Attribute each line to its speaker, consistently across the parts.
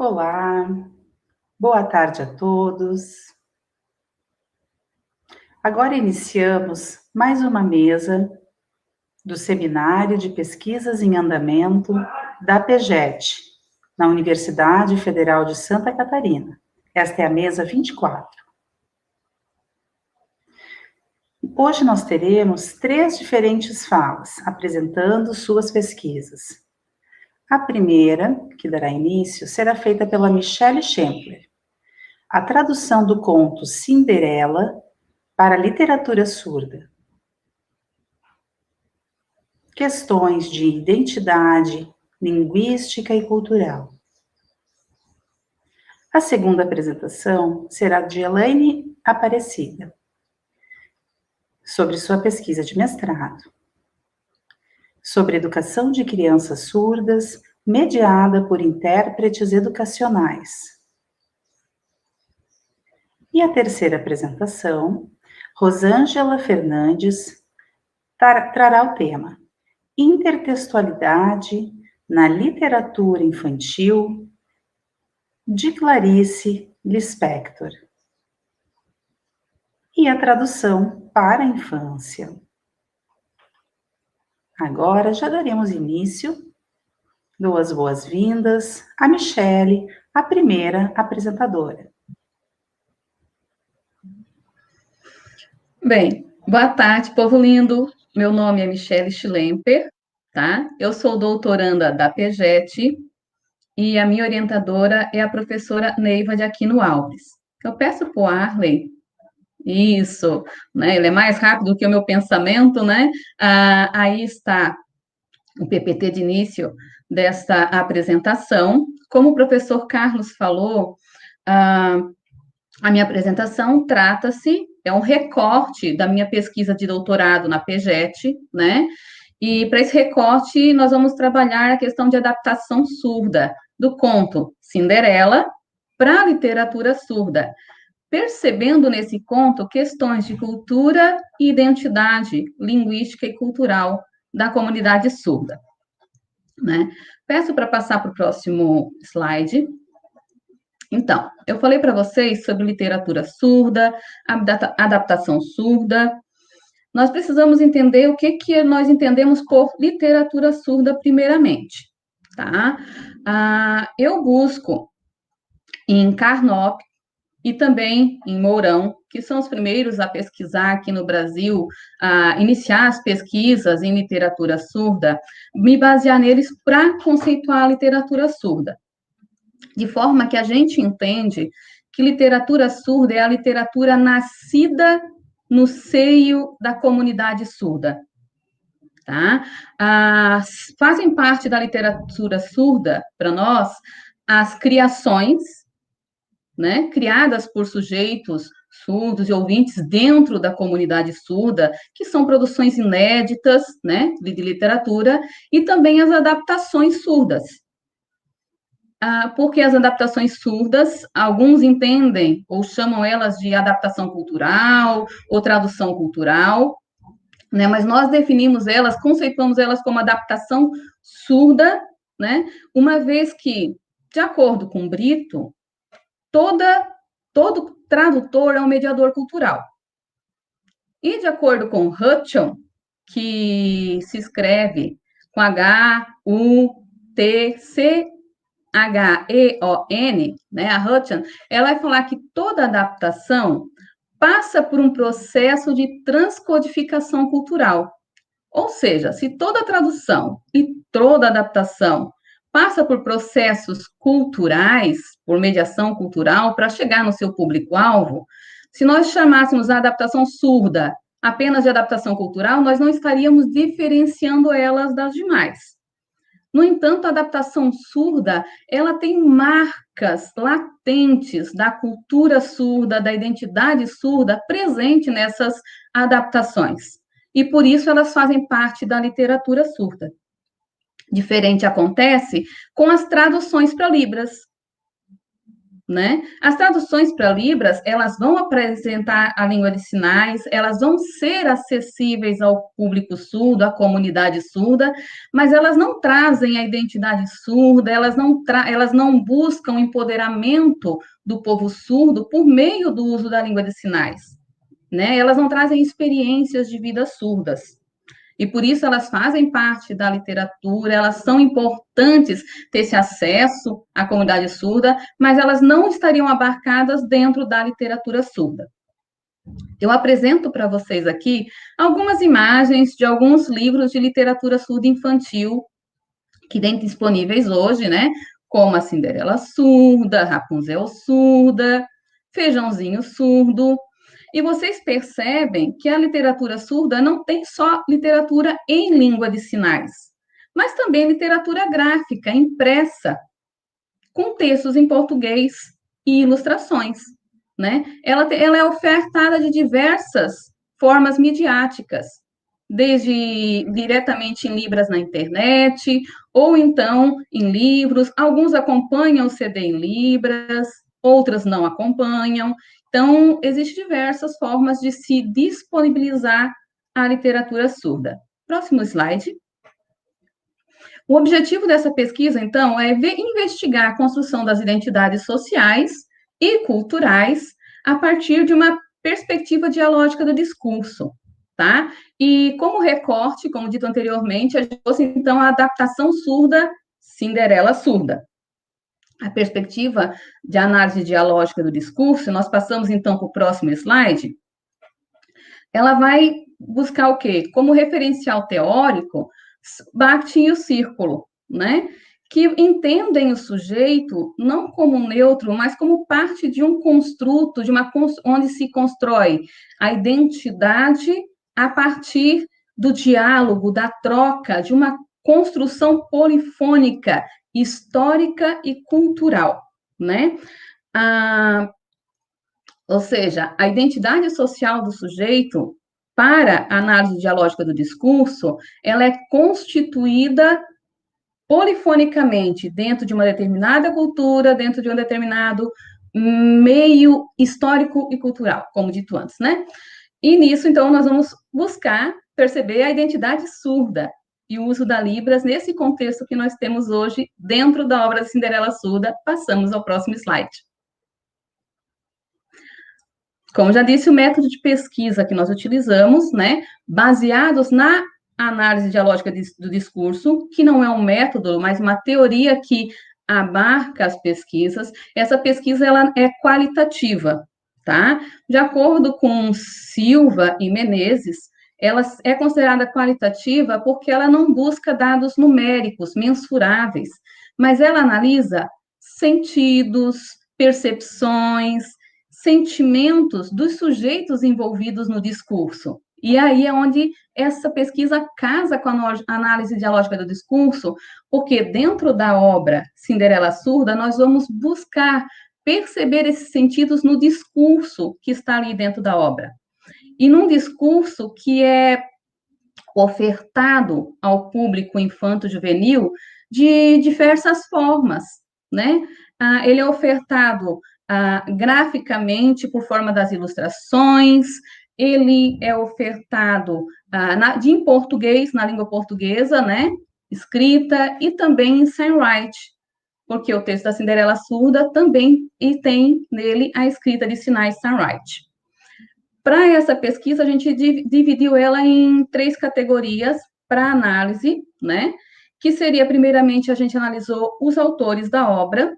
Speaker 1: Olá, boa tarde a todos. Agora iniciamos mais uma mesa do Seminário de Pesquisas em Andamento da PEGET, na Universidade Federal de Santa Catarina. Esta é a mesa 24. Hoje nós teremos 3 diferentes falas, apresentando suas pesquisas. A primeira, que dará início, será feita pela Michelle Schempler. A tradução do conto Cinderela para a literatura surda. Questões de identidade, linguística e cultural. A segunda apresentação será de Elaine Aparecida, sobre sua pesquisa de mestrado, sobre educação de crianças surdas, mediada por intérpretes educacionais. E a terceira apresentação, Rosângela Fernandes trará o tema Intertextualidade na literatura infantil, de Clarice Lispector. E a tradução para a infância. Agora já daremos início, dou as boas-vindas a Michelle, a primeira apresentadora.
Speaker 2: Bem, boa tarde, povo lindo. Meu nome é Michelle Schlemper, tá? Eu sou doutoranda da PEGET e a minha orientadora é a professora Neiva de Aquino Alves. Eu peço para o Arley, isso, né? Ele é mais rápido que o meu pensamento, né? Aí está o PPT de início desta apresentação. Como o professor Carlos falou, a minha apresentação é um recorte da minha pesquisa de doutorado na PEGET, né? E para esse recorte, nós vamos trabalhar a questão de adaptação surda do conto Cinderela para a literatura surda, percebendo nesse conto questões de cultura e identidade linguística e cultural da comunidade surda, né? Peço para passar para o próximo slide. Então, eu falei para vocês sobre literatura surda, adaptação surda. Nós precisamos entender o que nós entendemos por literatura surda primeiramente, tá? Eu busco em Carnop e também em Mourão, que são os primeiros a pesquisar aqui no Brasil, a iniciar as pesquisas em literatura surda, me basear neles para conceituar a literatura surda. De forma que a gente entende que literatura surda é a literatura nascida no seio da comunidade surda, tá? Fazem parte da literatura surda, para nós, as criações, né, criadas por sujeitos surdos e ouvintes dentro da comunidade surda, que são produções inéditas, né, de literatura, e também as adaptações surdas, porque as adaptações surdas, alguns entendem ou chamam elas de adaptação cultural ou tradução cultural, né? Mas nós definimos elas, conceituamos elas como adaptação surda, né? Uma vez que, de acordo com Brito, todo tradutor é um mediador cultural. E de acordo com Hutcheon, que se escreve com H-U-T-C-H-E-O-N, né, a Hutcheon, ela vai falar que toda adaptação passa por um processo de transcodificação cultural. Ou seja, se toda tradução e toda adaptação passa por processos culturais, por mediação cultural, para chegar no seu público-alvo, se nós chamássemos a adaptação surda apenas de adaptação cultural, nós não estaríamos diferenciando elas das demais. No entanto, a adaptação surda, ela tem marcas latentes da cultura surda, da identidade surda presente nessas adaptações. E por isso elas fazem parte da literatura surda. Diferente acontece com as traduções para Libras, né? As traduções para Libras, elas vão apresentar a língua de sinais, elas vão ser acessíveis ao público surdo, à comunidade surda, mas elas não trazem a identidade surda, elas não buscam o empoderamento do povo surdo por meio do uso da língua de sinais, né? Elas não trazem experiências de vida surdas. E por isso elas fazem parte da literatura, elas são importantes ter esse acesso à comunidade surda, mas elas não estariam abarcadas dentro da literatura surda. Eu apresento para vocês aqui algumas imagens de alguns livros de literatura surda infantil que tem disponíveis hoje, né? Como a Cinderela Surda, Rapunzel Surda, Feijãozinho Surdo. E vocês percebem que a literatura surda não tem só literatura em língua de sinais, mas também literatura gráfica, impressa, com textos em português e ilustrações, né? Ela é ofertada de diversas formas midiáticas, desde diretamente em Libras na internet, ou então em livros. Alguns acompanham o CD em Libras, outras não acompanham. Então, existem diversas formas de se disponibilizar a literatura surda. Próximo slide. O objetivo dessa pesquisa, então, é investigar a construção das identidades sociais e culturais a partir de uma perspectiva dialógica do discurso, tá? E como recorte, como dito anteriormente, a gente trouxe, então, a adaptação surda Cinderela Surda. A perspectiva de análise dialógica do discurso, nós passamos, então, para o próximo slide, ela vai buscar o quê? Como referencial teórico, Bakhtin e o círculo, né? Que entendem o sujeito não como neutro, mas como parte de um construto, onde se constrói a identidade a partir do diálogo, da troca, de uma construção polifônica, histórica e cultural, né? Ou seja, a identidade social do sujeito, para a análise dialógica do discurso, ela é constituída polifonicamente dentro de uma determinada cultura, dentro de um determinado meio histórico e cultural, como dito antes, né? E nisso, então, nós vamos buscar perceber a identidade surda e o uso da Libras nesse contexto que nós temos hoje dentro da obra de Cinderela Surda. Passamos ao próximo slide. Como já disse, o método de pesquisa que nós utilizamos, né, baseados na análise dialógica do discurso, que não é um método, mas uma teoria que abarca as pesquisas. Essa pesquisa ela é qualitativa, tá? De acordo com Silva e Menezes, ela é considerada qualitativa porque ela não busca dados numéricos, mensuráveis, mas ela analisa sentidos, percepções, sentimentos dos sujeitos envolvidos no discurso. E aí é onde essa pesquisa casa com a análise dialógica do discurso, porque dentro da obra Cinderela Surda, nós vamos buscar perceber esses sentidos no discurso que está ali dentro da obra. E num discurso que é ofertado ao público infanto-juvenil de diversas formas, né? Ele é ofertado graficamente por forma das ilustrações, ele é ofertado em português, na língua portuguesa, né? Escrita, e também em signwrite, porque o texto da Cinderela Surda também tem nele a escrita de sinais signwrite. Para essa pesquisa, a gente dividiu ela em 3 categorias para análise, né? Que seria, primeiramente, a gente analisou os autores da obra,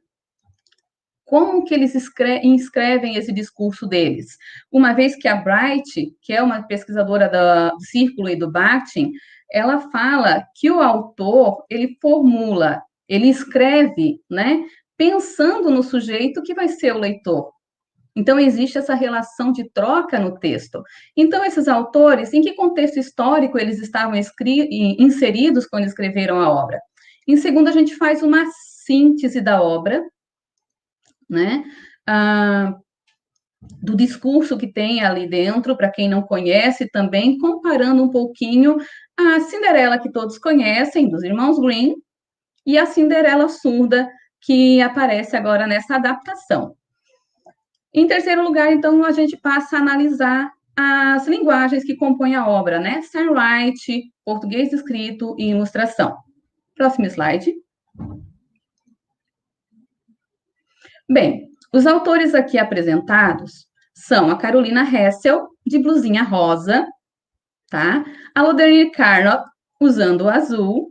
Speaker 2: como que eles inscrevem esse discurso deles. Uma vez que a Bright, que é uma pesquisadora do Círculo e do Bakhtin, ela fala que o autor, ele formula, ele escreve, né? Pensando no sujeito que vai ser o leitor. Então, existe essa relação de troca no texto. Então, esses autores, em que contexto histórico eles estavam inseridos quando escreveram a obra? Em segundo, a gente faz uma síntese da obra, né? Do discurso que tem ali dentro, para quem não conhece também, comparando um pouquinho a Cinderela, que todos conhecem, dos irmãos Grimm, e a Cinderela Surda, que aparece agora nessa adaptação. Em terceiro lugar, então, a gente passa a analisar as linguagens que compõem a obra, né? Signwrite, português escrito e ilustração. Próximo slide. Bem, os autores aqui apresentados são a Carolina Hessel, de blusinha rosa, tá? A Lodenir Carnot, usando o azul,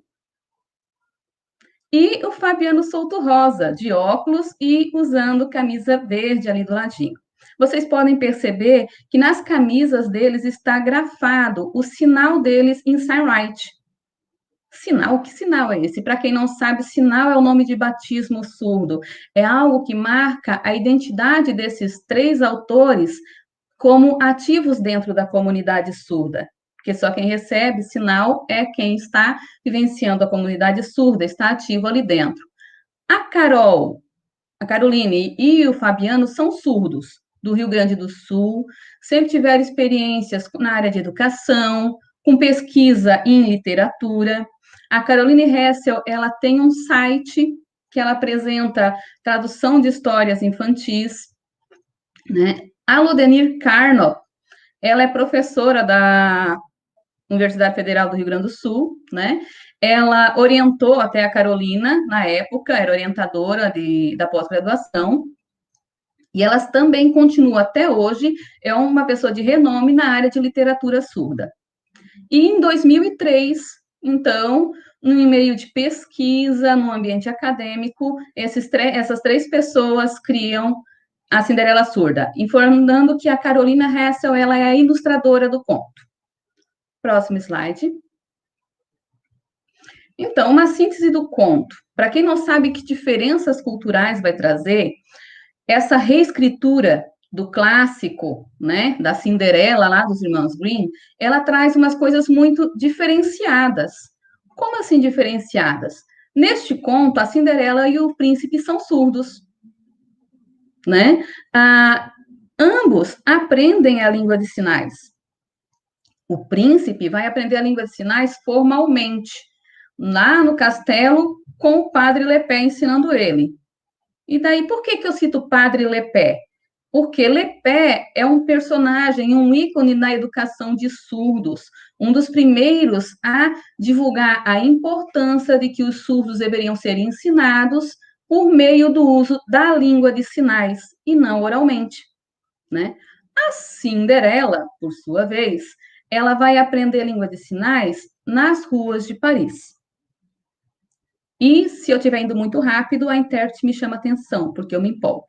Speaker 2: e o Fabiano Souto Rosa, de óculos e usando camisa verde ali do ladinho. Vocês podem perceber que nas camisas deles está grafado o sinal deles em Signwrite. Sinal? Que sinal é esse? Para quem não sabe, sinal é o nome de batismo surdo. É algo que marca a identidade desses três autores como ativos dentro da comunidade surda. Porque só quem recebe sinal é quem está vivenciando a comunidade surda, está ativo ali dentro. A Carol, a Caroline e o Fabiano são surdos do Rio Grande do Sul, sempre tiveram experiências na área de educação, com pesquisa em literatura. A Caroline Hessel, ela tem um site que ela apresenta tradução de histórias infantis, né? A Lodenir Carnot, ela é professora da Universidade Federal do Rio Grande do Sul, né? Ela orientou até a Carolina, na época, era orientadora da pós-graduação, e ela também continua até hoje, é uma pessoa de renome na área de literatura surda. E em 2003, então, no meio de pesquisa, no ambiente acadêmico, essas três pessoas criam a Cinderela Surda, informando que a Carolina Hessel, ela é a ilustradora do conto. Próximo slide. Então, uma síntese do conto. Para quem não sabe que diferenças culturais vai trazer, essa reescritura do clássico, né, da Cinderela lá dos irmãos Grimm, ela traz umas coisas muito diferenciadas. Como assim diferenciadas? Neste conto, a Cinderela e o príncipe são surdos, né? Ambos aprendem a língua de sinais. O príncipe vai aprender a língua de sinais formalmente, lá no castelo, com o padre Lepé ensinando ele. E daí, por que eu cito o padre Lepé? Porque Lepé é um personagem, um ícone na educação de surdos, um dos primeiros a divulgar a importância de que os surdos deveriam ser ensinados por meio do uso da língua de sinais e não oralmente, né? A Cinderela, por sua vez, ela vai aprender língua de sinais nas ruas de Paris. E se eu estiver indo muito rápido, a intérprete me chama atenção, porque eu me empolgo.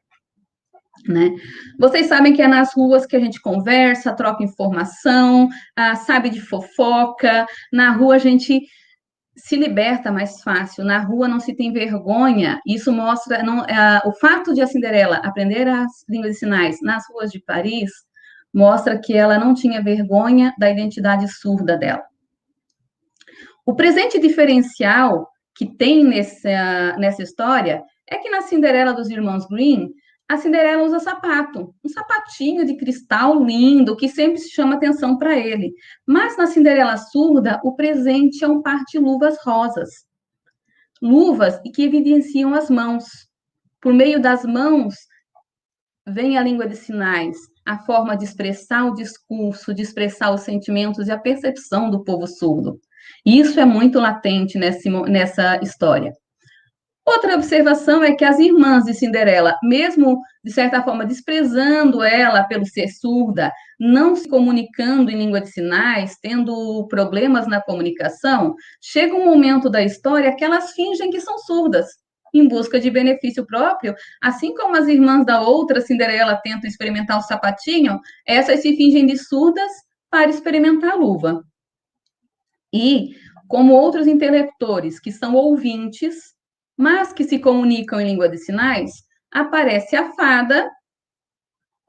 Speaker 2: Né? Vocês sabem que é nas ruas que a gente conversa, troca informação, sabe de fofoca. Na rua a gente se liberta mais fácil, na rua não se tem vergonha. Isso mostra o fato de a Cinderela aprender as línguas de sinais nas ruas de Paris mostra que ela não tinha vergonha da identidade surda dela. O presente diferencial que tem nessa história é que na Cinderela dos Irmãos Grimm, a Cinderela usa sapato, um sapatinho de cristal lindo, que sempre chama atenção para ele. Mas na Cinderela surda, o presente é um par de luvas rosas. Luvas que evidenciam as mãos. Por meio das mãos, vem a língua de sinais, a forma de expressar o discurso, de expressar os sentimentos e a percepção do povo surdo. E isso é muito latente nessa história. Outra observação é que as irmãs de Cinderela, mesmo, de certa forma, desprezando ela pelo ser surda, não se comunicando em língua de sinais, tendo problemas na comunicação, chega um momento da história que elas fingem que são surdas, em busca de benefício próprio, assim como as irmãs da outra Cinderela tentam experimentar o sapatinho, essas se fingem de surdas para experimentar a luva. E, como outros interlocutores que são ouvintes, mas que se comunicam em língua de sinais, aparece a fada,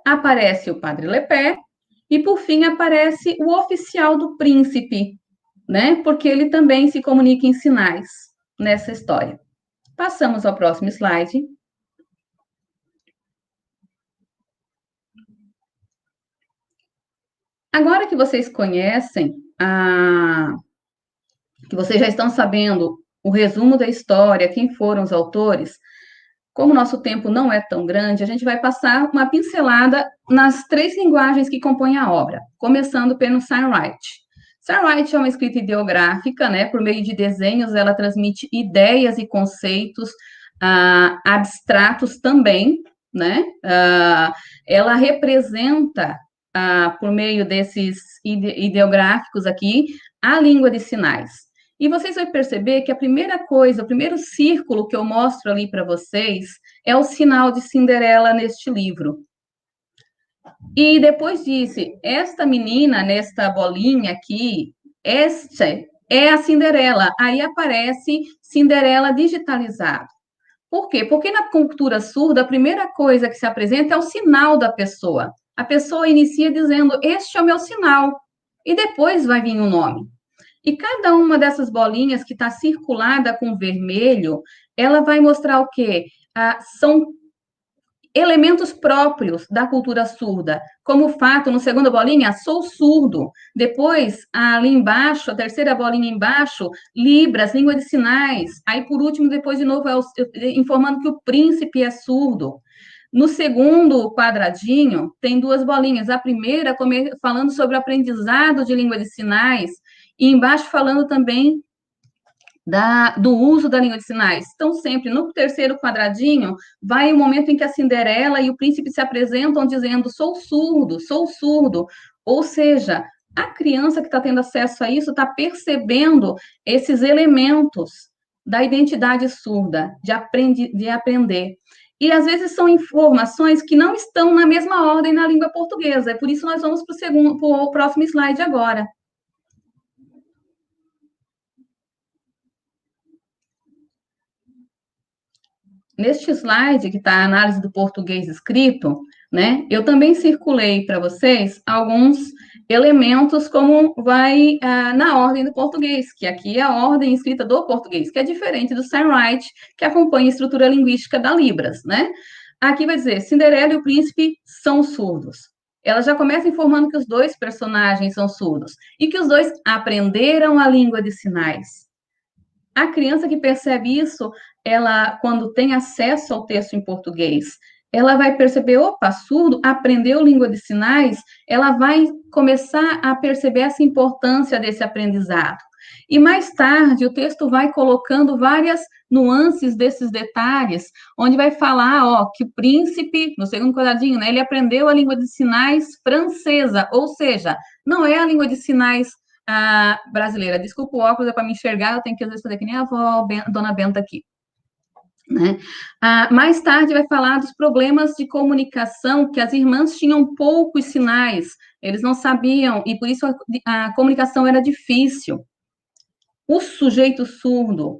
Speaker 2: aparece o padre Lepé, e, por fim, aparece o oficial do príncipe, né? Porque ele também se comunica em sinais nessa história. Passamos ao próximo slide. Agora que vocês conhecem, que vocês já estão sabendo o resumo da história, quem foram os autores, como o nosso tempo não é tão grande, a gente vai passar uma pincelada nas 3 linguagens que compõem a obra, começando pelo Signwright. Signwright é uma escrita ideográfica, né? Por meio de desenhos, ela transmite ideias e conceitos abstratos também, né? Ela representa, por meio desses ideográficos aqui, a língua de sinais. E vocês vão perceber que a primeira coisa, o primeiro círculo que eu mostro ali para vocês é o sinal de Cinderela neste livro. E depois disse, esta menina, nesta bolinha aqui, esta é a Cinderela. Aí aparece Cinderela digitalizado. Por quê? Porque na cultura surda, a primeira coisa que se apresenta é o sinal da pessoa. A pessoa inicia dizendo, este é o meu sinal. E depois vai vir o nome. E cada uma dessas bolinhas que está circulada com vermelho, ela vai mostrar o quê? São elementos próprios da cultura surda, como o fato, no segunda bolinha, sou surdo. Depois, ali embaixo, a terceira bolinha embaixo, Libras, língua de sinais. Aí, por último, depois de novo, informando que o príncipe é surdo. No segundo quadradinho, tem 2 bolinhas. A primeira falando sobre o aprendizado de língua de sinais, e embaixo falando também do uso da língua de sinais. Então, sempre no terceiro quadradinho, vai o momento em que a Cinderela e o príncipe se apresentam dizendo, sou surdo, sou surdo. Ou seja, a criança que está tendo acesso a isso está percebendo esses elementos da identidade surda, de aprender. E, às vezes, são informações que não estão na mesma ordem na língua portuguesa. É por isso nós vamos para o próximo slide agora. Neste slide, que está a análise do português escrito, né, eu também circulei para vocês alguns elementos como vai na ordem do português, que aqui é a ordem escrita do português, que é diferente do Signwright, que acompanha a estrutura linguística da Libras, né? Aqui vai dizer, Cinderela e o príncipe são surdos. Ela já começa informando que os 2 personagens são surdos e que os 2 aprenderam a língua de sinais. A criança que percebe isso, ela, quando tem acesso ao texto em português, ela vai perceber, opa, surdo, aprendeu língua de sinais, ela vai começar a perceber essa importância desse aprendizado. E mais tarde, o texto vai colocando várias nuances desses detalhes, onde vai falar, ó, que o príncipe, no segundo quadradinho, né, ele aprendeu a língua de sinais francesa, ou seja, não é a língua de sinais brasileira. Desculpa o óculos, é para me enxergar, eu tenho que às vezes fazer que nem a avó, Dona Benta aqui. Né? Mais tarde vai falar dos problemas de comunicação, que as irmãs tinham poucos sinais, eles não sabiam, e por isso a comunicação era difícil. O sujeito surdo,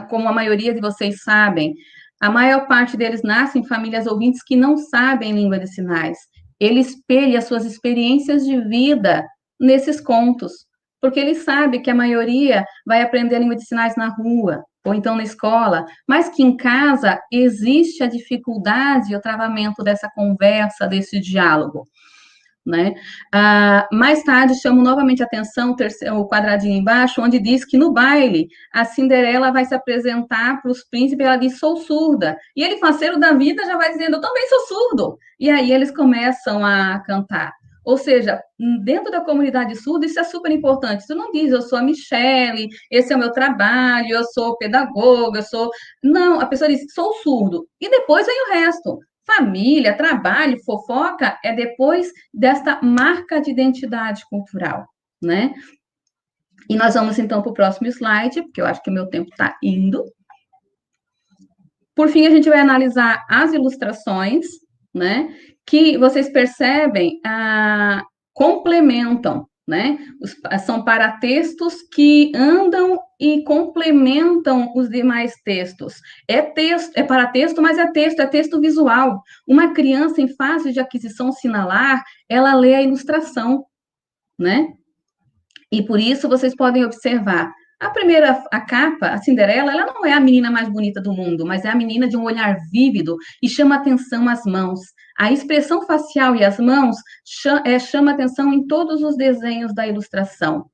Speaker 2: como a maioria de vocês sabem, a maior parte deles nasce em famílias ouvintes que não sabem língua de sinais. Ele espelha suas experiências de vida nesses contos, porque ele sabe que a maioria vai aprender a língua de sinais na rua, ou então na escola, mas que em casa existe a dificuldade e o travamento dessa conversa, desse diálogo. Né? Mais tarde, chamo novamente a atenção o quadradinho embaixo, onde diz que no baile, a Cinderela vai se apresentar para os príncipes, ela diz, sou surda. E ele, faceiro da vida, já vai dizendo, eu também sou surdo. E aí eles começam a cantar. Ou seja, dentro da comunidade surda, isso é super importante. Tu não diz, eu sou a Michele, esse é o meu trabalho, eu sou pedagoga, eu sou... Não, a pessoa diz, sou surdo. E depois vem o resto. Família, trabalho, fofoca, é depois desta marca de identidade cultural, né? E nós vamos, então, para o próximo slide, porque eu acho que o meu tempo está indo. Por fim, a gente vai analisar as ilustrações, né? Que vocês percebem, complementam, né? São paratextos que andam e complementam os demais textos. É paratexto, mas é texto visual. Uma criança em fase de aquisição sinalar, ela lê a ilustração, né? E por isso vocês podem observar. A capa, a Cinderela, ela não é a menina mais bonita do mundo, mas é a menina de um olhar vívido e chama atenção as mãos. A expressão facial e as mãos chama atenção em todos os desenhos da ilustração,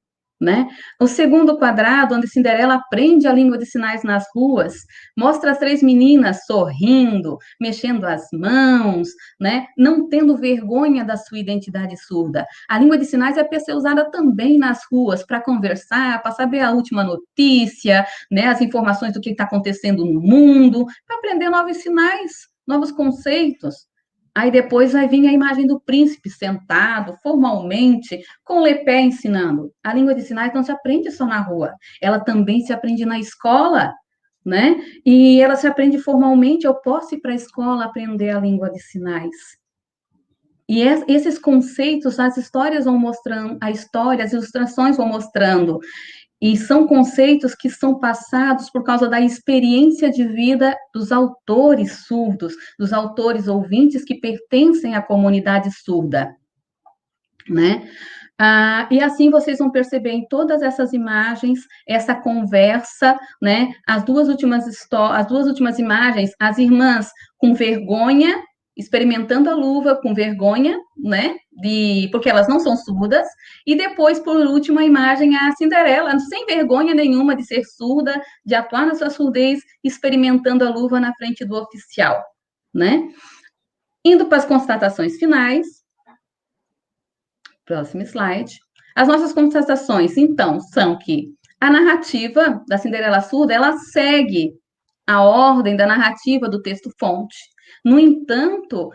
Speaker 2: né? O segundo quadrado, onde Cinderela aprende a língua de sinais nas ruas, mostra as 3 meninas sorrindo, mexendo as mãos, né? Não tendo vergonha da sua identidade surda. A língua de sinais é para ser usada também nas ruas, para conversar, para saber a última notícia, né? As informações do que está acontecendo no mundo, para aprender novos sinais, novos conceitos. Aí depois vai vir a imagem do príncipe sentado, formalmente, com o lepé ensinando. A língua de sinais não se aprende só na rua, ela também se aprende na escola, né? E ela se aprende formalmente, eu posso ir para a escola aprender a língua de sinais. E esses conceitos, as histórias vão mostrando, a história, as ilustrações vão mostrando. E são conceitos que são passados por causa da experiência de vida dos autores surdos, dos autores ouvintes que pertencem à comunidade surda, né? E assim vocês vão perceber em todas essas imagens, essa conversa, né? As duas últimas imagens, as irmãs com vergonha, experimentando a luva com vergonha, né? Porque elas não são surdas, e depois, por último, a imagem a Cinderela, sem vergonha nenhuma de ser surda, de atuar na sua surdez, experimentando a luva na frente do oficial, né? Indo para as constatações finais, próximo slide. As nossas constatações, então, são que a narrativa da Cinderela Surda, ela segue a ordem da narrativa do texto-fonte. No entanto,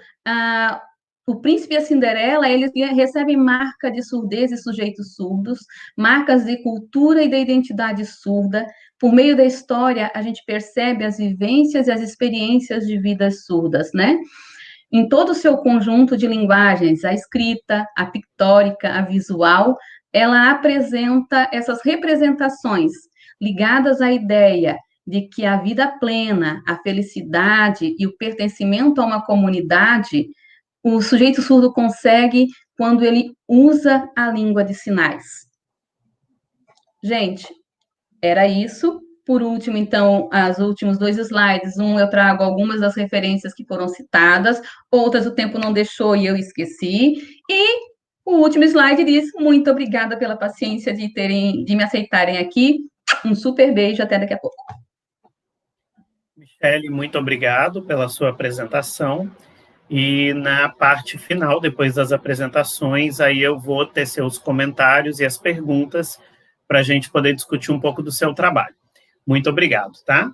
Speaker 2: o príncipe e a Cinderela, eles recebem marca de surdez e sujeitos surdos, marcas de cultura e da identidade surda. Por meio da história, a gente percebe as vivências e as experiências de vidas surdas, né? Em todo o seu conjunto de linguagens, a escrita, a pictórica, a visual, ela apresenta essas representações ligadas à ideia de que a vida plena, a felicidade e o pertencimento a uma comunidade, o sujeito surdo consegue quando ele usa a língua de sinais. Gente, era isso. Por último, então, os últimos 2 slides. Eu trago algumas das referências que foram citadas, outras o tempo não deixou e eu esqueci. E o último slide diz: muito obrigada pela paciência de me aceitarem aqui. Um super beijo, até daqui a pouco.
Speaker 3: Michele, muito obrigado pela sua apresentação. E na parte final, depois das apresentações, aí eu vou tecer os comentários e as perguntas para a gente poder discutir um pouco do seu trabalho. Muito obrigado, tá?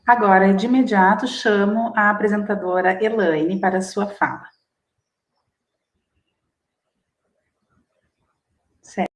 Speaker 1: Agora, de imediato, chamo a apresentadora Elaine para a sua fala. Certo.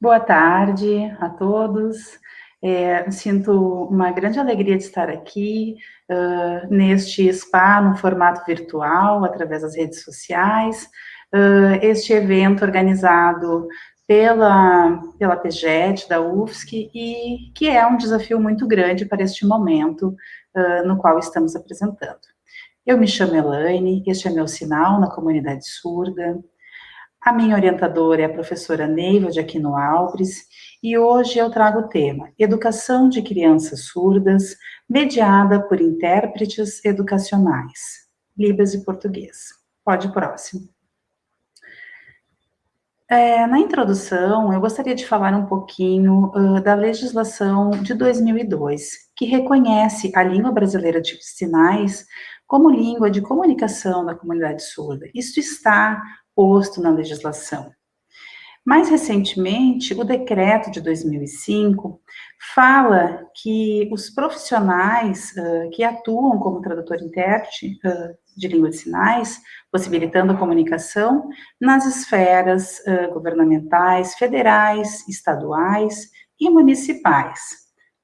Speaker 1: Boa tarde a todos. Sinto uma grande alegria de estar aqui neste spa no formato virtual, através das redes sociais. Este evento organizado pela PEGET, da UFSC, e que é um desafio muito grande para este momento no qual estamos apresentando. Eu me chamo Elaine, este é meu sinal na comunidade surda. A minha orientadora é a professora Neiva de Aquino Alves, e hoje eu trago o tema Educação de Crianças Surdas, mediada por intérpretes educacionais, Libras e Português. Pode ir próximo. Na introdução, eu gostaria de falar um pouquinho da legislação de 2002, que reconhece a língua brasileira de sinais como língua de comunicação da comunidade surda. Isso está posto na legislação. Mais recentemente, o decreto de 2005 fala que os profissionais que atuam como tradutor-intérprete de língua de sinais, possibilitando a comunicação nas esferas governamentais, federais, estaduais e municipais,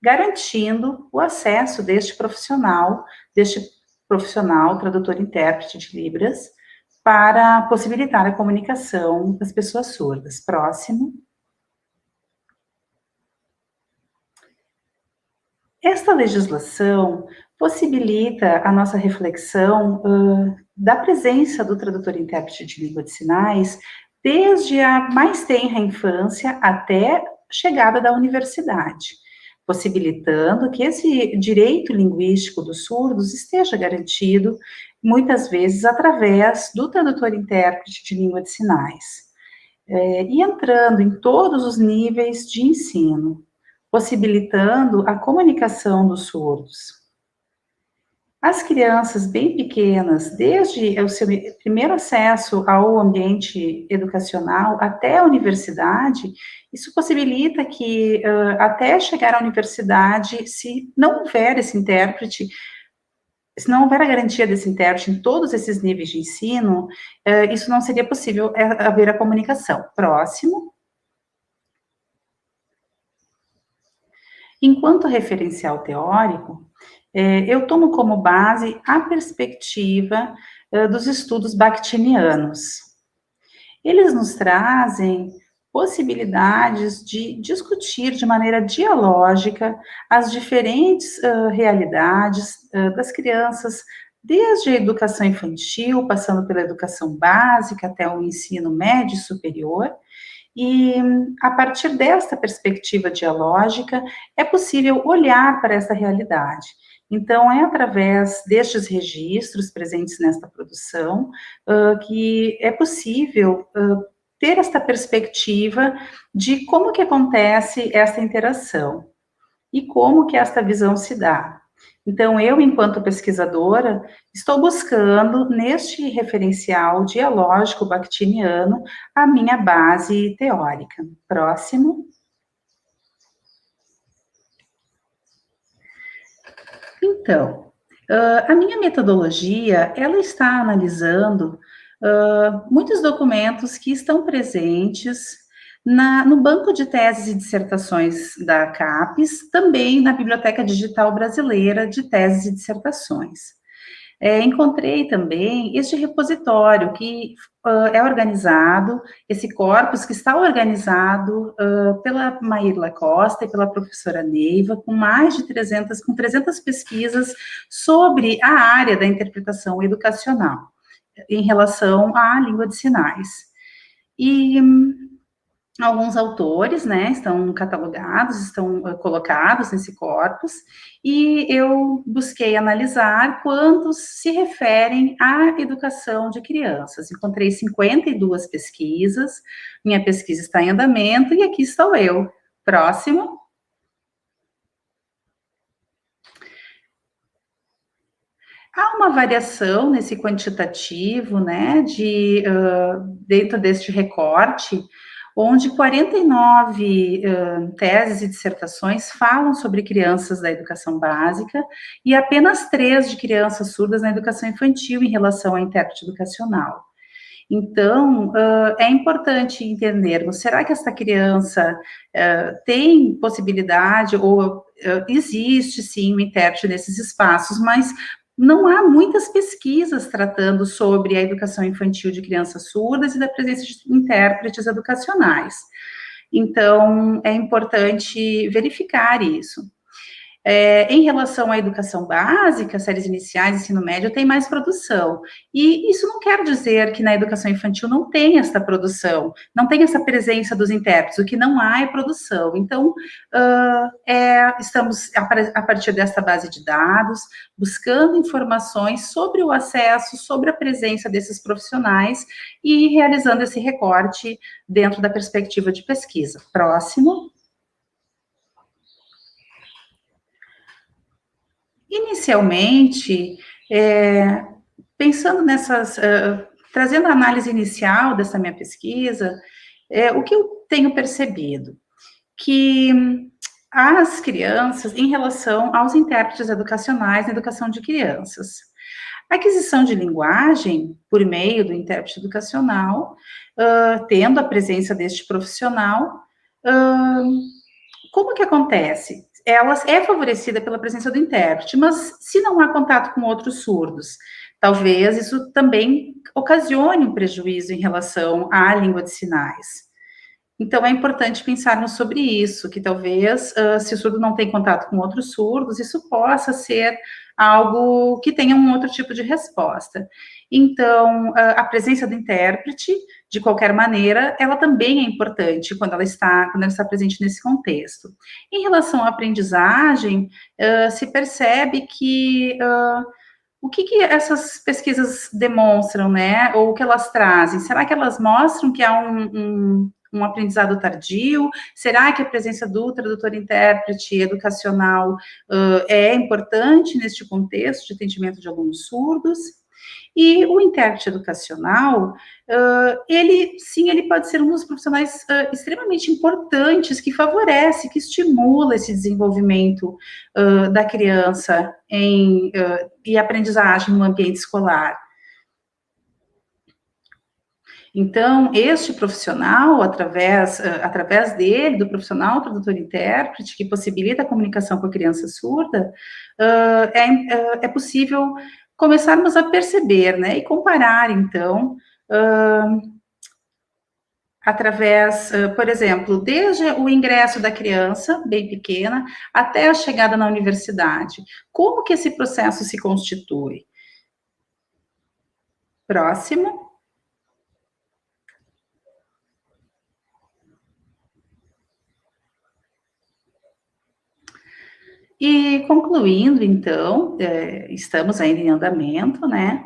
Speaker 1: garantindo o acesso deste profissional, deste profissional, tradutor e intérprete de Libras, para possibilitar a comunicação das pessoas surdas. Próximo. Esta legislação possibilita a nossa reflexão da presença do tradutor e intérprete de língua de sinais desde a mais tenra infância até a chegada da universidade, possibilitando que esse direito linguístico dos surdos esteja garantido, muitas vezes, através do tradutor e intérprete de língua de sinais, e entrando em todos os níveis de ensino, possibilitando a comunicação dos surdos. As crianças bem pequenas, desde o seu primeiro acesso ao ambiente educacional até a universidade, isso possibilita que, até chegar à universidade, se não houver esse intérprete, se não houver a garantia desse intérprete em todos esses níveis de ensino, isso não seria possível haver a comunicação. Próximo. Enquanto referencial teórico, eu tomo como base a perspectiva dos estudos bakhtinianos. Eles nos trazem possibilidades de discutir de maneira dialógica as diferentes realidades das crianças, desde a educação infantil, passando pela educação básica até o ensino médio e superior. E, a partir desta perspectiva dialógica, é possível olhar para essa realidade. Então, é através destes registros presentes nesta produção que é possível ter esta perspectiva de como que acontece essa interação e como que esta visão se dá. Então, eu, enquanto pesquisadora, estou buscando, neste referencial dialógico bakhtiniano, a minha base teórica. Próximo. Então, a minha metodologia, ela está analisando muitos documentos que estão presentes no banco de teses e dissertações da CAPES, também na Biblioteca Digital Brasileira de Teses e Dissertações. Encontrei também este repositório que é organizado, esse corpus que está organizado pela Maíra Costa e pela professora Neiva, com mais de 300 pesquisas sobre a área da interpretação educacional, em relação à língua de sinais. E alguns autores, né, estão catalogados, estão colocados nesse corpus, e eu busquei analisar quantos se referem à educação de crianças. Encontrei 52 pesquisas, minha pesquisa está em andamento, e aqui estou eu. Próximo. Há uma variação nesse quantitativo, né, dentro deste recorte, onde 49 teses e dissertações falam sobre crianças da educação básica e apenas 3 de crianças surdas na educação infantil em relação à intérprete educacional. Então, é importante entendermos, será que essa criança tem possibilidade, ou existe sim um intérprete nesses espaços, mas não há muitas pesquisas tratando sobre a educação infantil de crianças surdas e da presença de intérpretes educacionais. Então, é importante verificar isso. Em relação à educação básica, séries iniciais, ensino médio, tem mais produção. E isso não quer dizer que na educação infantil não tem essa produção, não tem essa presença dos intérpretes, o que não há é produção. Então, estamos, a partir dessa base de dados, buscando informações sobre o acesso, sobre a presença desses profissionais e realizando esse recorte dentro da perspectiva de pesquisa. Próximo. Inicialmente, pensando trazendo a análise inicial dessa minha pesquisa, o que eu tenho percebido? Que as crianças, em relação aos intérpretes educacionais na educação de crianças, a aquisição de linguagem por meio do intérprete educacional, tendo a presença deste profissional, como que acontece? ela é favorecida pela presença do intérprete, mas se não há contato com outros surdos, talvez isso também ocasione um prejuízo em relação à língua de sinais. Então, é importante pensarmos sobre isso, que talvez, se o surdo não tem contato com outros surdos, isso possa ser algo que tenha um outro tipo de resposta. Então, a presença do intérprete, de qualquer maneira, ela também é importante quando ela está presente nesse contexto. Em relação à aprendizagem, se percebe que o que essas pesquisas demonstram, né? Ou o que elas trazem? Será que elas mostram que há um aprendizado tardio? Será que a presença do tradutor-intérprete educacional é importante neste contexto de atendimento de alunos surdos? E o intérprete educacional, ele pode ser um dos profissionais extremamente importantes que favorece, que estimula esse desenvolvimento da criança e aprendizagem no ambiente escolar. Então, este profissional, através dele, do profissional tradutor-intérprete, que possibilita a comunicação com a criança surda, é possível começarmos a perceber, né, e comparar, então, por exemplo, desde o ingresso da criança, bem pequena, até a chegada na universidade. Como que esse processo se constitui? Próximo. E concluindo, então, estamos ainda em andamento, né?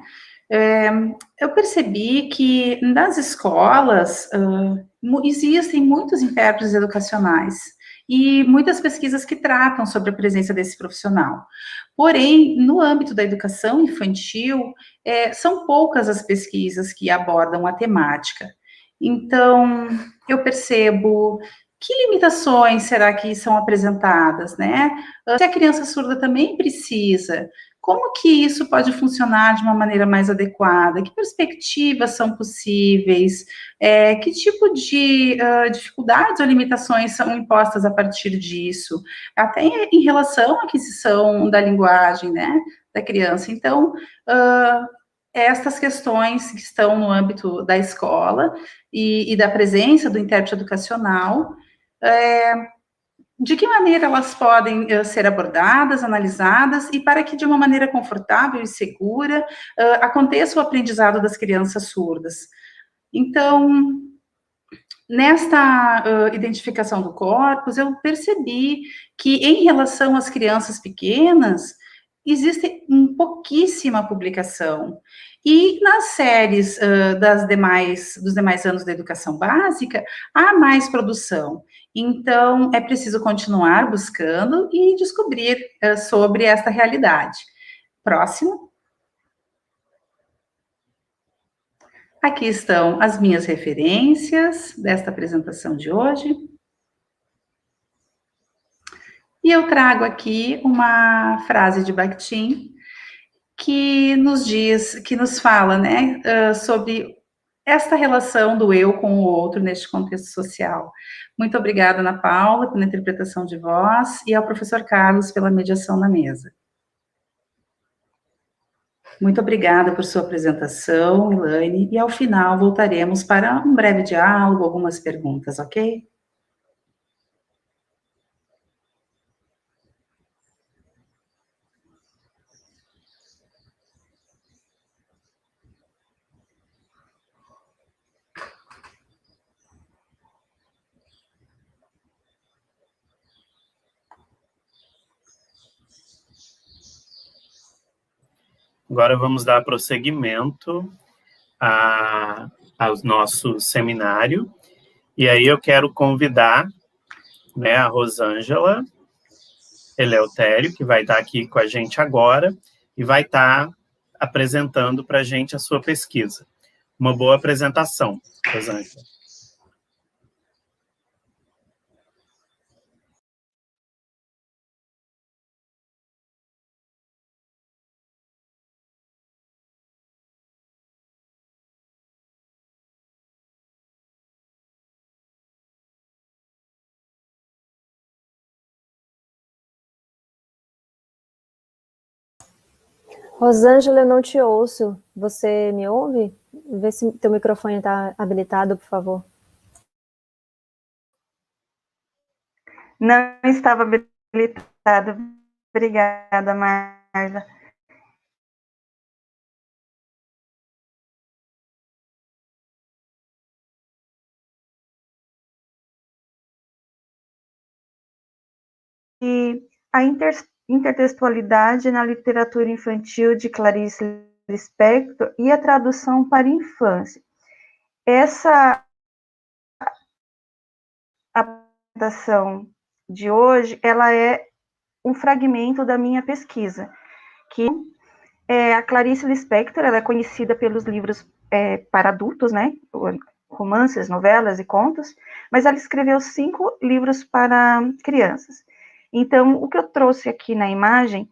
Speaker 1: Eu percebi que nas escolas existem muitos intérpretes educacionais e muitas pesquisas que tratam sobre a presença desse profissional. Porém, no âmbito da educação infantil, são poucas as pesquisas que abordam a temática. Então, eu percebo que limitações será que são apresentadas, né? Se a criança surda também precisa, como que isso pode funcionar de uma maneira mais adequada? Que perspectivas são possíveis? Que tipo de dificuldades ou limitações são impostas a partir disso? Até em relação à aquisição da linguagem, né, da criança. Então, estas questões que estão no âmbito da escola e da presença do intérprete educacional, de que maneira elas podem ser abordadas, analisadas, e para que de uma maneira confortável e segura aconteça o aprendizado das crianças surdas. Então, nesta identificação do corpus, eu percebi que, em relação às crianças pequenas, existe pouquíssima publicação. E nas séries dos demais anos da educação básica, há mais produção. Então, é preciso continuar buscando e descobrir sobre esta realidade. Próximo. Aqui estão as minhas referências desta apresentação de hoje. E eu trago aqui uma frase de Bakhtin que nos diz, que nos fala, né, sobre esta relação do eu com o outro neste contexto social. Muito obrigada, Ana Paula, pela interpretação de voz, e ao professor Carlos pela mediação na mesa. Muito obrigada por sua apresentação, Elaine, e ao final voltaremos para um breve diálogo, algumas perguntas, ok?
Speaker 3: Agora vamos dar prosseguimento ao nosso seminário. E aí eu quero convidar, né, a Rosângela Eleutério, que vai estar aqui com a gente agora, e vai estar apresentando para a gente a sua pesquisa. Uma boa apresentação, Rosângela.
Speaker 4: Rosângela, eu não te ouço. Você me ouve? Vê se teu microfone está habilitado, por favor.
Speaker 1: Não estava habilitado. Obrigada, Marla. E a intertextualidade na literatura infantil de Clarice Lispector e a tradução para a infância. Essa apresentação de hoje, ela é um fragmento da minha pesquisa, que a Clarice Lispector, ela é conhecida pelos livros para adultos, né, romances, novelas e contos, mas ela escreveu 5 livros para crianças. Então, o que eu trouxe aqui na imagem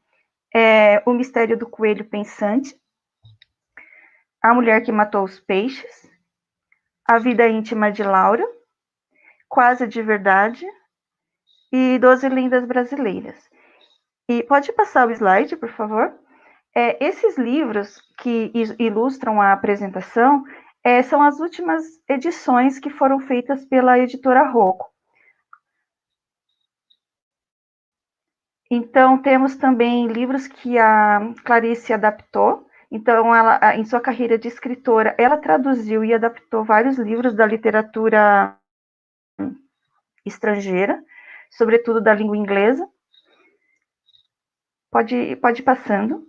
Speaker 1: é O Mistério do Coelho Pensante, A Mulher que Matou os Peixes, A Vida Íntima de Laura, Quase de Verdade e 12 Lendas Brasileiras. E pode passar o slide, por favor? Esses livros que ilustram a apresentação são as últimas edições que foram feitas pela editora Rocco. Então, temos também livros que a Clarice adaptou. Então, ela, em sua carreira de escritora, ela traduziu e adaptou vários livros da literatura estrangeira, sobretudo da língua inglesa. Pode ir passando.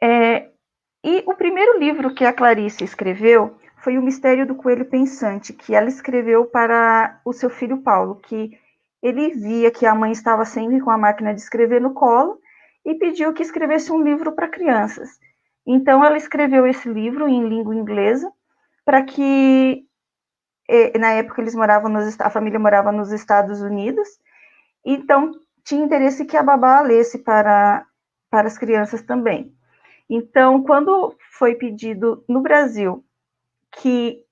Speaker 1: E o primeiro livro que a Clarice escreveu foi O Mistério do Coelho Pensante, que ela escreveu para o seu filho Paulo, que ele via que a mãe estava sempre com a máquina de escrever no colo e pediu que escrevesse um livro para crianças. Então, ela escreveu esse livro em língua inglesa para que, na época, a família morava nos Estados Unidos, então tinha interesse que a babá lesse para as crianças também. Então, quando foi pedido no Brasil que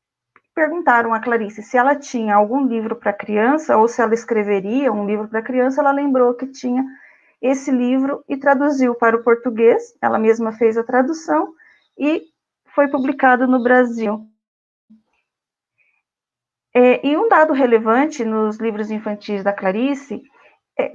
Speaker 1: perguntaram a Clarice se ela tinha algum livro para criança ou se ela escreveria um livro para criança, ela lembrou que tinha esse livro e traduziu para o português. Ela mesma fez a tradução e foi publicado no Brasil. E um dado relevante nos livros infantis da Clarice,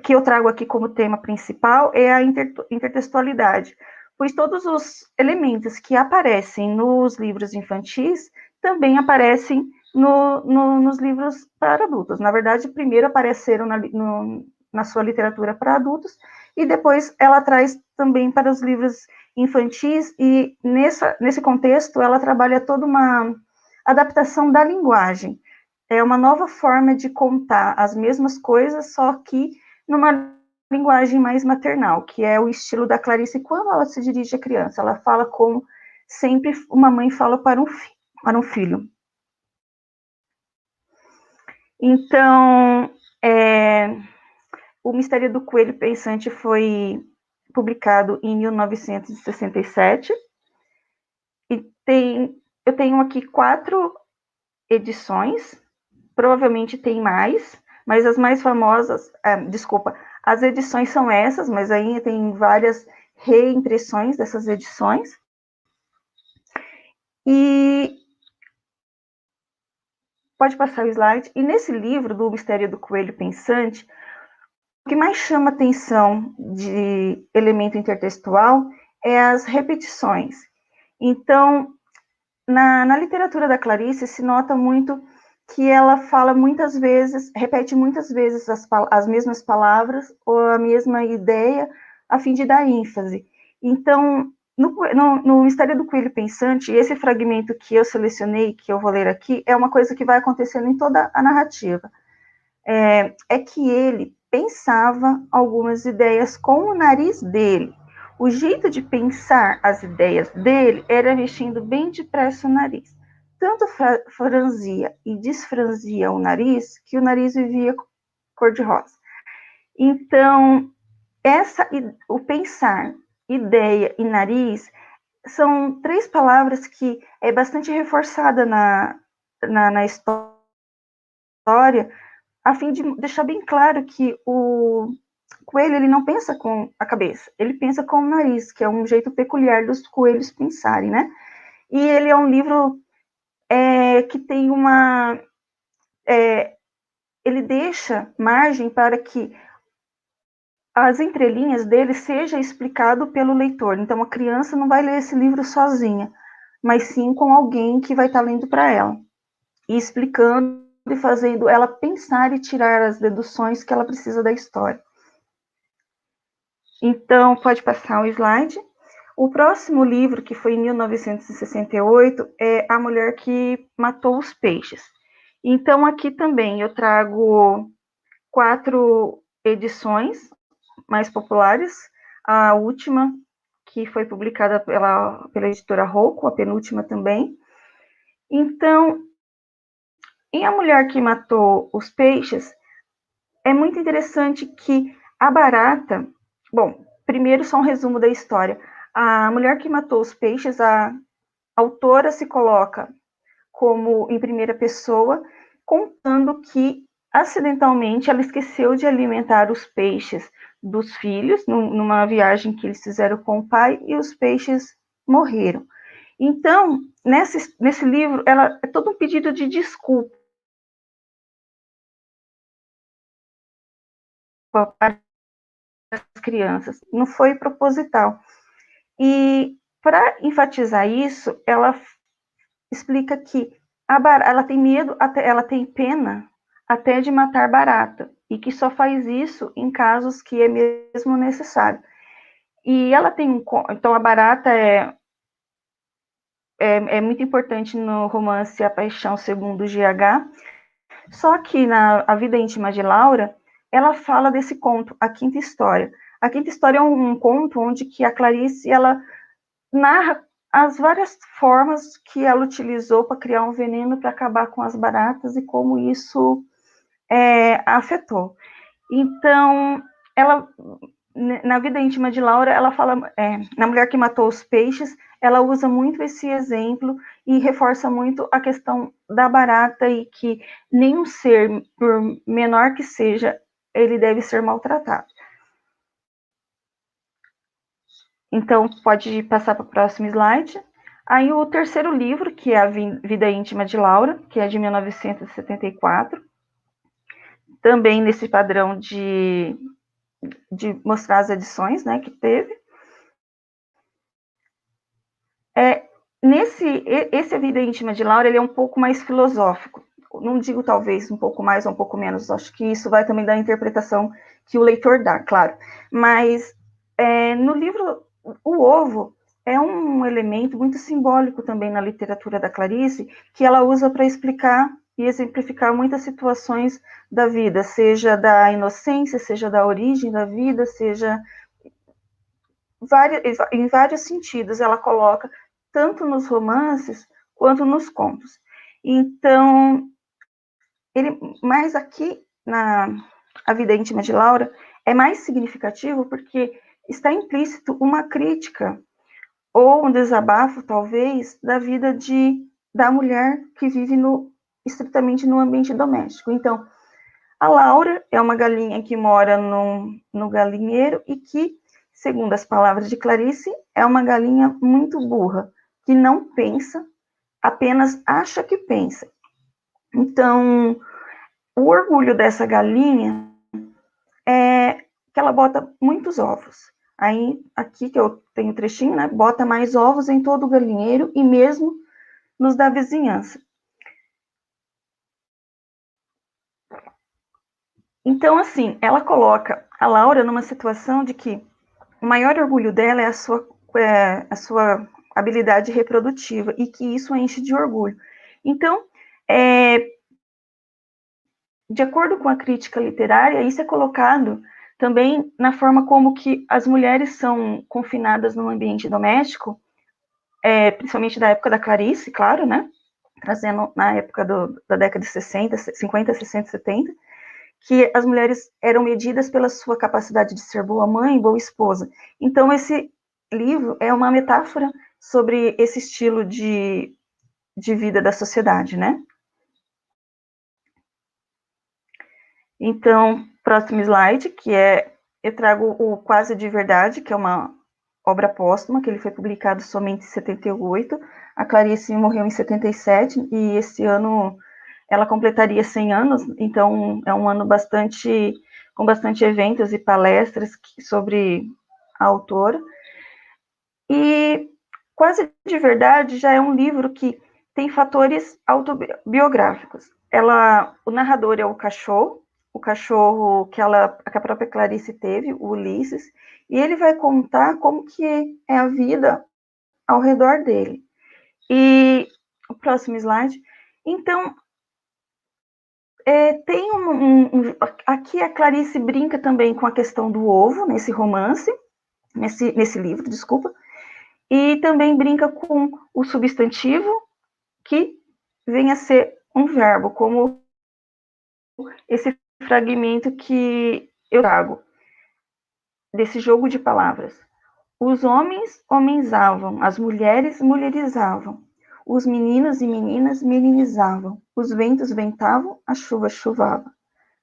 Speaker 1: que eu trago aqui como tema principal, é a intertextualidade, pois todos os elementos que aparecem nos livros infantis também aparecem nos livros para adultos. Na verdade, primeiro apareceram na sua literatura para adultos, e depois ela traz também para os livros infantis, e nesse contexto ela trabalha toda uma adaptação da linguagem. É uma nova forma de contar as mesmas coisas, só que numa linguagem mais maternal, que é o estilo da Clarice quando ela se dirige à criança. Ela fala como sempre uma mãe fala para um filho. Então, O Mistério do Coelho Pensante foi publicado em 1967, e eu tenho aqui 4 edições, provavelmente tem mais, mas as mais famosas, as edições são essas, mas ainda tem várias reimpressões dessas edições. E pode passar o slide. E nesse livro do Mistério do Coelho Pensante, o que mais chama atenção de elemento intertextual é as repetições. Então, na literatura da Clarice se nota muito que ela fala muitas vezes, repete muitas vezes as mesmas palavras ou a mesma ideia, a fim de dar ênfase. Então, no Mistério do Coelho Pensante, esse fragmento que eu selecionei, que eu vou ler aqui, é uma coisa que vai acontecendo em toda a narrativa. É que ele pensava algumas ideias com o nariz dele. O jeito de pensar as ideias dele era mexendo bem depressa o nariz. Tanto franzia e desfranzia o nariz, que o nariz vivia cor-de-rosa. Então, o pensar, ideia e nariz são 3 palavras que é bastante reforçada na história, a fim de deixar bem claro que o
Speaker 5: coelho, ele não pensa com a cabeça, ele pensa com o nariz, que é um jeito peculiar dos coelhos pensarem, né? E ele é um livro que tem uma... ele deixa margem para que as entrelinhas dele seja explicado pelo leitor. Então, a criança não vai ler esse livro sozinha, mas sim com alguém que vai estar lendo para ela, e explicando e fazendo ela pensar e tirar as deduções que ela precisa da história. Então, pode passar o slide. O próximo livro, que foi em 1968, é A Mulher que Matou os Peixes. Então, aqui também eu trago 4 edições mais populares. A última, que foi publicada pela editora Rocco, a penúltima também. Então, em A Mulher que Matou os Peixes, é muito interessante que a barata... Bom, primeiro só um resumo da história. A Mulher que Matou os Peixes, a autora se coloca como em primeira pessoa, contando que, acidentalmente, ela esqueceu de alimentar os peixes dos filhos, numa viagem que eles fizeram com o pai, e os peixes morreram. Então, nesse livro, ela é todo um pedido de desculpa para as crianças, não foi proposital. E, para enfatizar isso, ela explica que ela tem medo, ela tem pena até de matar barata, e que só faz isso em casos que é mesmo necessário. E ela tem então a barata é muito importante no romance A Paixão Segundo GH, só que A Vida Íntima de Laura, ela fala desse conto, A Quinta História. A Quinta História é um conto onde que a Clarice, ela narra as várias formas que ela utilizou para criar um veneno para acabar com as baratas e como isso a afetou. Então, ela, na Vida Íntima de Laura, ela fala, na Mulher que Matou os Peixes, ela usa muito esse exemplo e reforça muito a questão da barata e que nenhum ser, por menor que seja, ele deve ser maltratado. Então, pode passar para o próximo slide. Aí, o terceiro livro, que é A Vida Íntima de Laura, que é de 1974, também nesse padrão de mostrar as edições, né, que teve. Esse A Vida Íntima de Laura, ele é um pouco mais filosófico. Não digo talvez um pouco mais ou um pouco menos, acho que isso vai também da interpretação que o leitor dá, claro. Mas no livro, o ovo é um elemento muito simbólico também na literatura da Clarice, que ela usa para explicar e exemplificar muitas situações da vida, seja da inocência, seja da origem da vida, seja em vários sentidos ela coloca, tanto nos romances quanto nos contos. Então, mas aqui na A Vida Íntima de Laura é mais significativo porque está implícito uma crítica ou um desabafo, talvez, da vida da mulher que vive estritamente no ambiente doméstico. Então, a Laura é uma galinha que mora no galinheiro e que, segundo as palavras de Clarice, é uma galinha muito burra, que não pensa, apenas acha que pensa. Então, o orgulho dessa galinha é que ela bota muitos ovos. Aí, aqui que eu tenho um trechinho, né? Bota mais ovos em todo o galinheiro e mesmo nos da vizinhança. Então, assim, ela coloca a Laura numa situação de que o maior orgulho dela é a sua habilidade reprodutiva e que isso a enche de orgulho. Então, de acordo com a crítica literária, isso é colocado também na forma como que as mulheres são confinadas no ambiente doméstico, principalmente da época da Clarice, claro, né? Trazendo na época da década de 60, 50, 60, 70, que as mulheres eram medidas pela sua capacidade de ser boa mãe, boa esposa. Então, esse livro é uma metáfora sobre esse estilo de vida da sociedade, né? Então, próximo slide, que é eu trago o Quase de Verdade, que é uma obra póstuma, que ele foi publicado somente em 78. A Clarice morreu em 77, e esse ano ela completaria 100 anos, então é um ano com bastante eventos e palestras sobre a autora. E Quase de Verdade já é um livro que tem fatores autobiográficos. O narrador é o cachorro que a própria Clarice teve, o Ulisses, e ele vai contar como que é a vida ao redor dele. E o próximo slide. Então, tem aqui a Clarice brinca também com a questão do ovo, nesse romance, nesse livro, desculpa, e também brinca com o substantivo, que vem a ser um verbo, como esse fragmento que eu trago, desse jogo de palavras. Os homens homenzavam, as mulheres mulherizavam, os meninos e meninas meninizavam, os ventos ventavam, a chuva chuvava,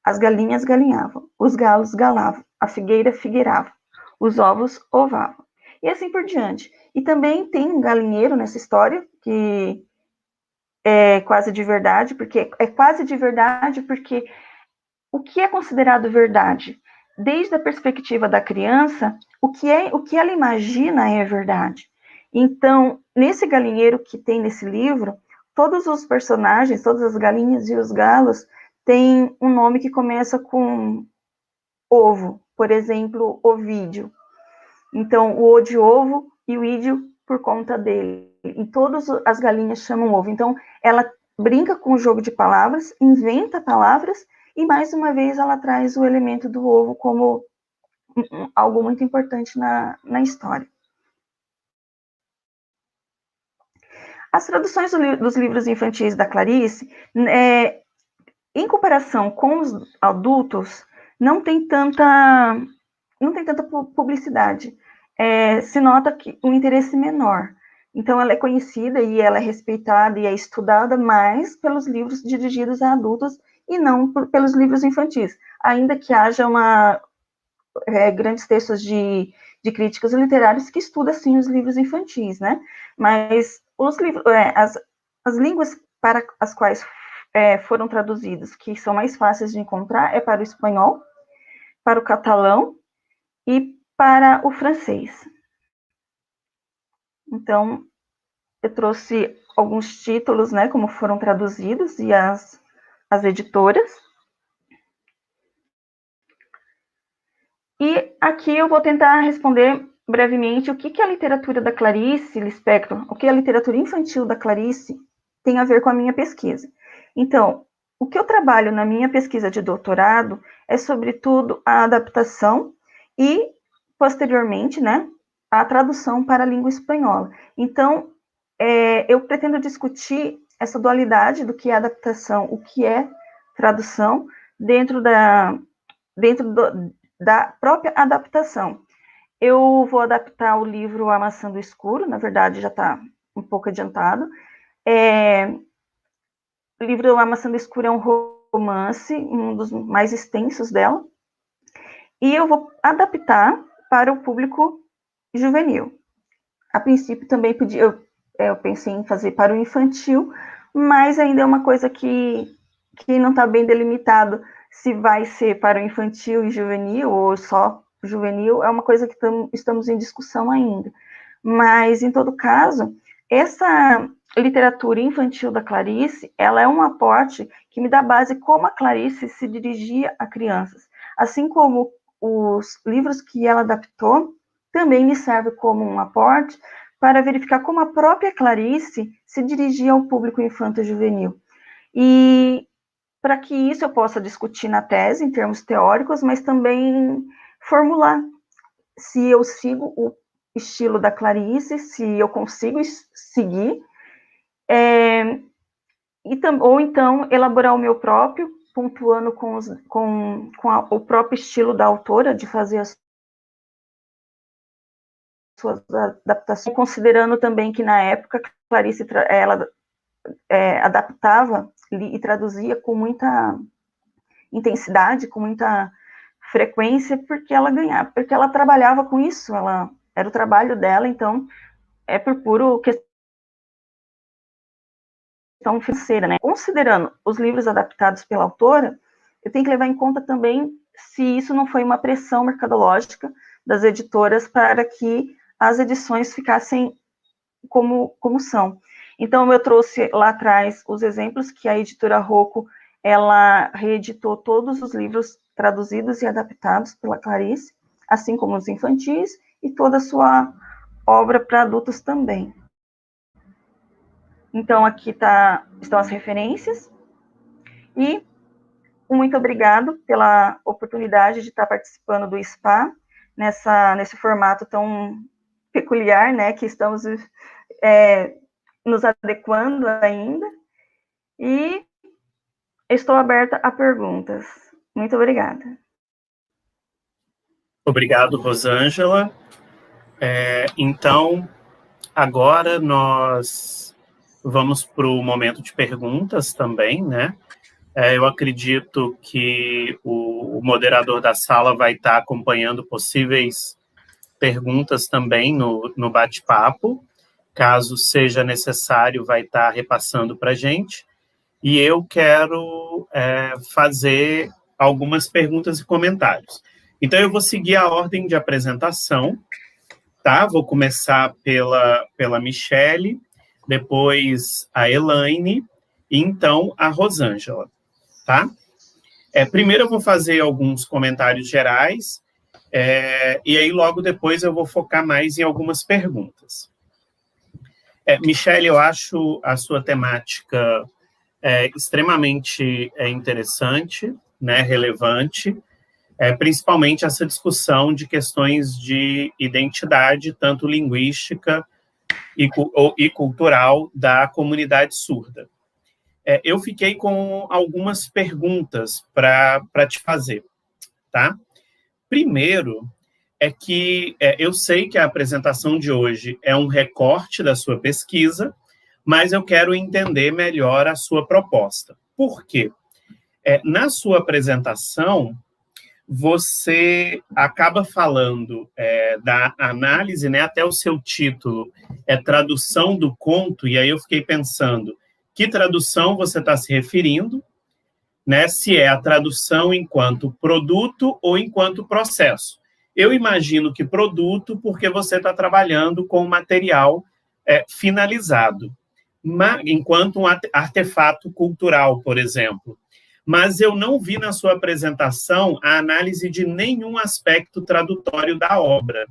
Speaker 5: as galinhas galinhavam, os galos galavam, a figueira figueirava, os ovos ovavam, e assim por diante. E também tem um galinheiro nessa história, que é quase de verdade, porque o que é considerado verdade? Desde a perspectiva da criança, o que ela imagina é verdade. Então, nesse galinheiro que tem nesse livro, todos os personagens, todas as galinhas e os galos, têm um nome que começa com ovo, por exemplo, Ovídio. Então, o O de ovo e o ídio por conta dele. E todas as galinhas chamam ovo. Então, ela brinca com o jogo de palavras, inventa palavras, e mais uma vez ela traz o elemento do ovo como algo muito importante na história. As traduções dos livros infantis da Clarice, em comparação com os adultos, não tem tanta publicidade. Se nota que um interesse menor. Então, ela é conhecida e ela é respeitada e é estudada mais pelos livros dirigidos a adultos e não pelos livros infantis, ainda que haja grandes textos de críticas literárias que estudam, sim, os livros infantis, né? Mas os livros, as línguas para as quais foram traduzidos, que são mais fáceis de encontrar, é para o espanhol, para o catalão e para o francês. Então, eu trouxe alguns títulos, né, como foram traduzidos, e as editoras. E aqui eu vou tentar responder brevemente o que a literatura da Clarice Lispector, o que a literatura infantil da Clarice tem a ver com a minha pesquisa. Então, o que eu trabalho na minha pesquisa de doutorado é, sobretudo, a adaptação e, posteriormente, né, a tradução para a língua espanhola. Então, eu pretendo discutir essa dualidade do que é adaptação, o que é tradução, dentro da própria adaptação. Eu vou adaptar o livro A Maçã do Escuro, na verdade já está um pouco adiantado. O livro A Maçã do Escuro é um romance, um dos mais extensos dela, e eu vou adaptar para o público juvenil. A princípio também eu pensei em fazer para o infantil, mas ainda é uma coisa que não está bem delimitado se vai ser para o infantil e juvenil ou só juvenil, é uma coisa que estamos em discussão ainda. Mas, em todo caso, essa literatura infantil da Clarice, ela é um aporte que me dá base como a Clarice se dirigia a crianças. Assim como os livros que ela adaptou, também me serve como um aporte para verificar como a própria Clarice se dirigia ao público infanto-juvenil. E para que isso eu possa discutir na tese, em termos teóricos, mas também formular se eu sigo o estilo da Clarice, se eu consigo seguir, ou então elaborar o meu próprio, pontuando com o próprio estilo da autora, de fazer as suas adaptações, considerando também que na época Clarice ela adaptava e traduzia com muita intensidade, com muita frequência porque ela ganhava, porque ela trabalhava com isso, ela era o trabalho dela, então é por puro questão financeira, né? Considerando os livros adaptados pela autora, eu tenho que levar em conta também se isso não foi uma pressão mercadológica das editoras para que as edições ficassem como são. Então, eu trouxe lá atrás os exemplos que a editora Rocco, ela reeditou todos os livros traduzidos e adaptados pela Clarice, assim como os infantis e toda a sua obra para adultos também. Então, aqui estão as referências. E muito obrigado pela oportunidade de estar participando do SPA, nesse formato tão peculiar, né, que estamos nos adequando ainda. E estou aberta a perguntas. Muito obrigada.
Speaker 3: Obrigado, Rosângela. Então, agora nós vamos para o momento de perguntas também, né? Eu acredito que o moderador da sala vai estar acompanhando possíveis perguntas também no bate-papo. Caso seja necessário, vai estar repassando para a gente. E eu quero fazer algumas perguntas e comentários. Então, eu vou seguir a ordem de apresentação, tá? Vou começar pela Michele, depois a Elaine, e então a Rosângela, tá? Primeiro eu vou fazer alguns comentários gerais, e aí logo depois eu vou focar mais em algumas perguntas. Michele, eu acho a sua temática extremamente interessante, né, relevante, principalmente essa discussão de questões de identidade, tanto linguística e cultural da comunidade surda. Eu fiquei com algumas perguntas para te fazer, tá? Primeiro, que eu sei que a apresentação de hoje é um recorte da sua pesquisa, mas eu quero entender melhor a sua proposta. Por quê? Na sua apresentação, você acaba falando da análise, né, até o seu título é tradução do conto, e aí eu fiquei pensando, que tradução você está se referindo, né, se é a tradução enquanto produto ou enquanto processo. Eu imagino que produto, porque você está trabalhando com material finalizado, enquanto um artefato cultural, por exemplo. Mas eu não vi na sua apresentação a análise de nenhum aspecto tradutório da obra,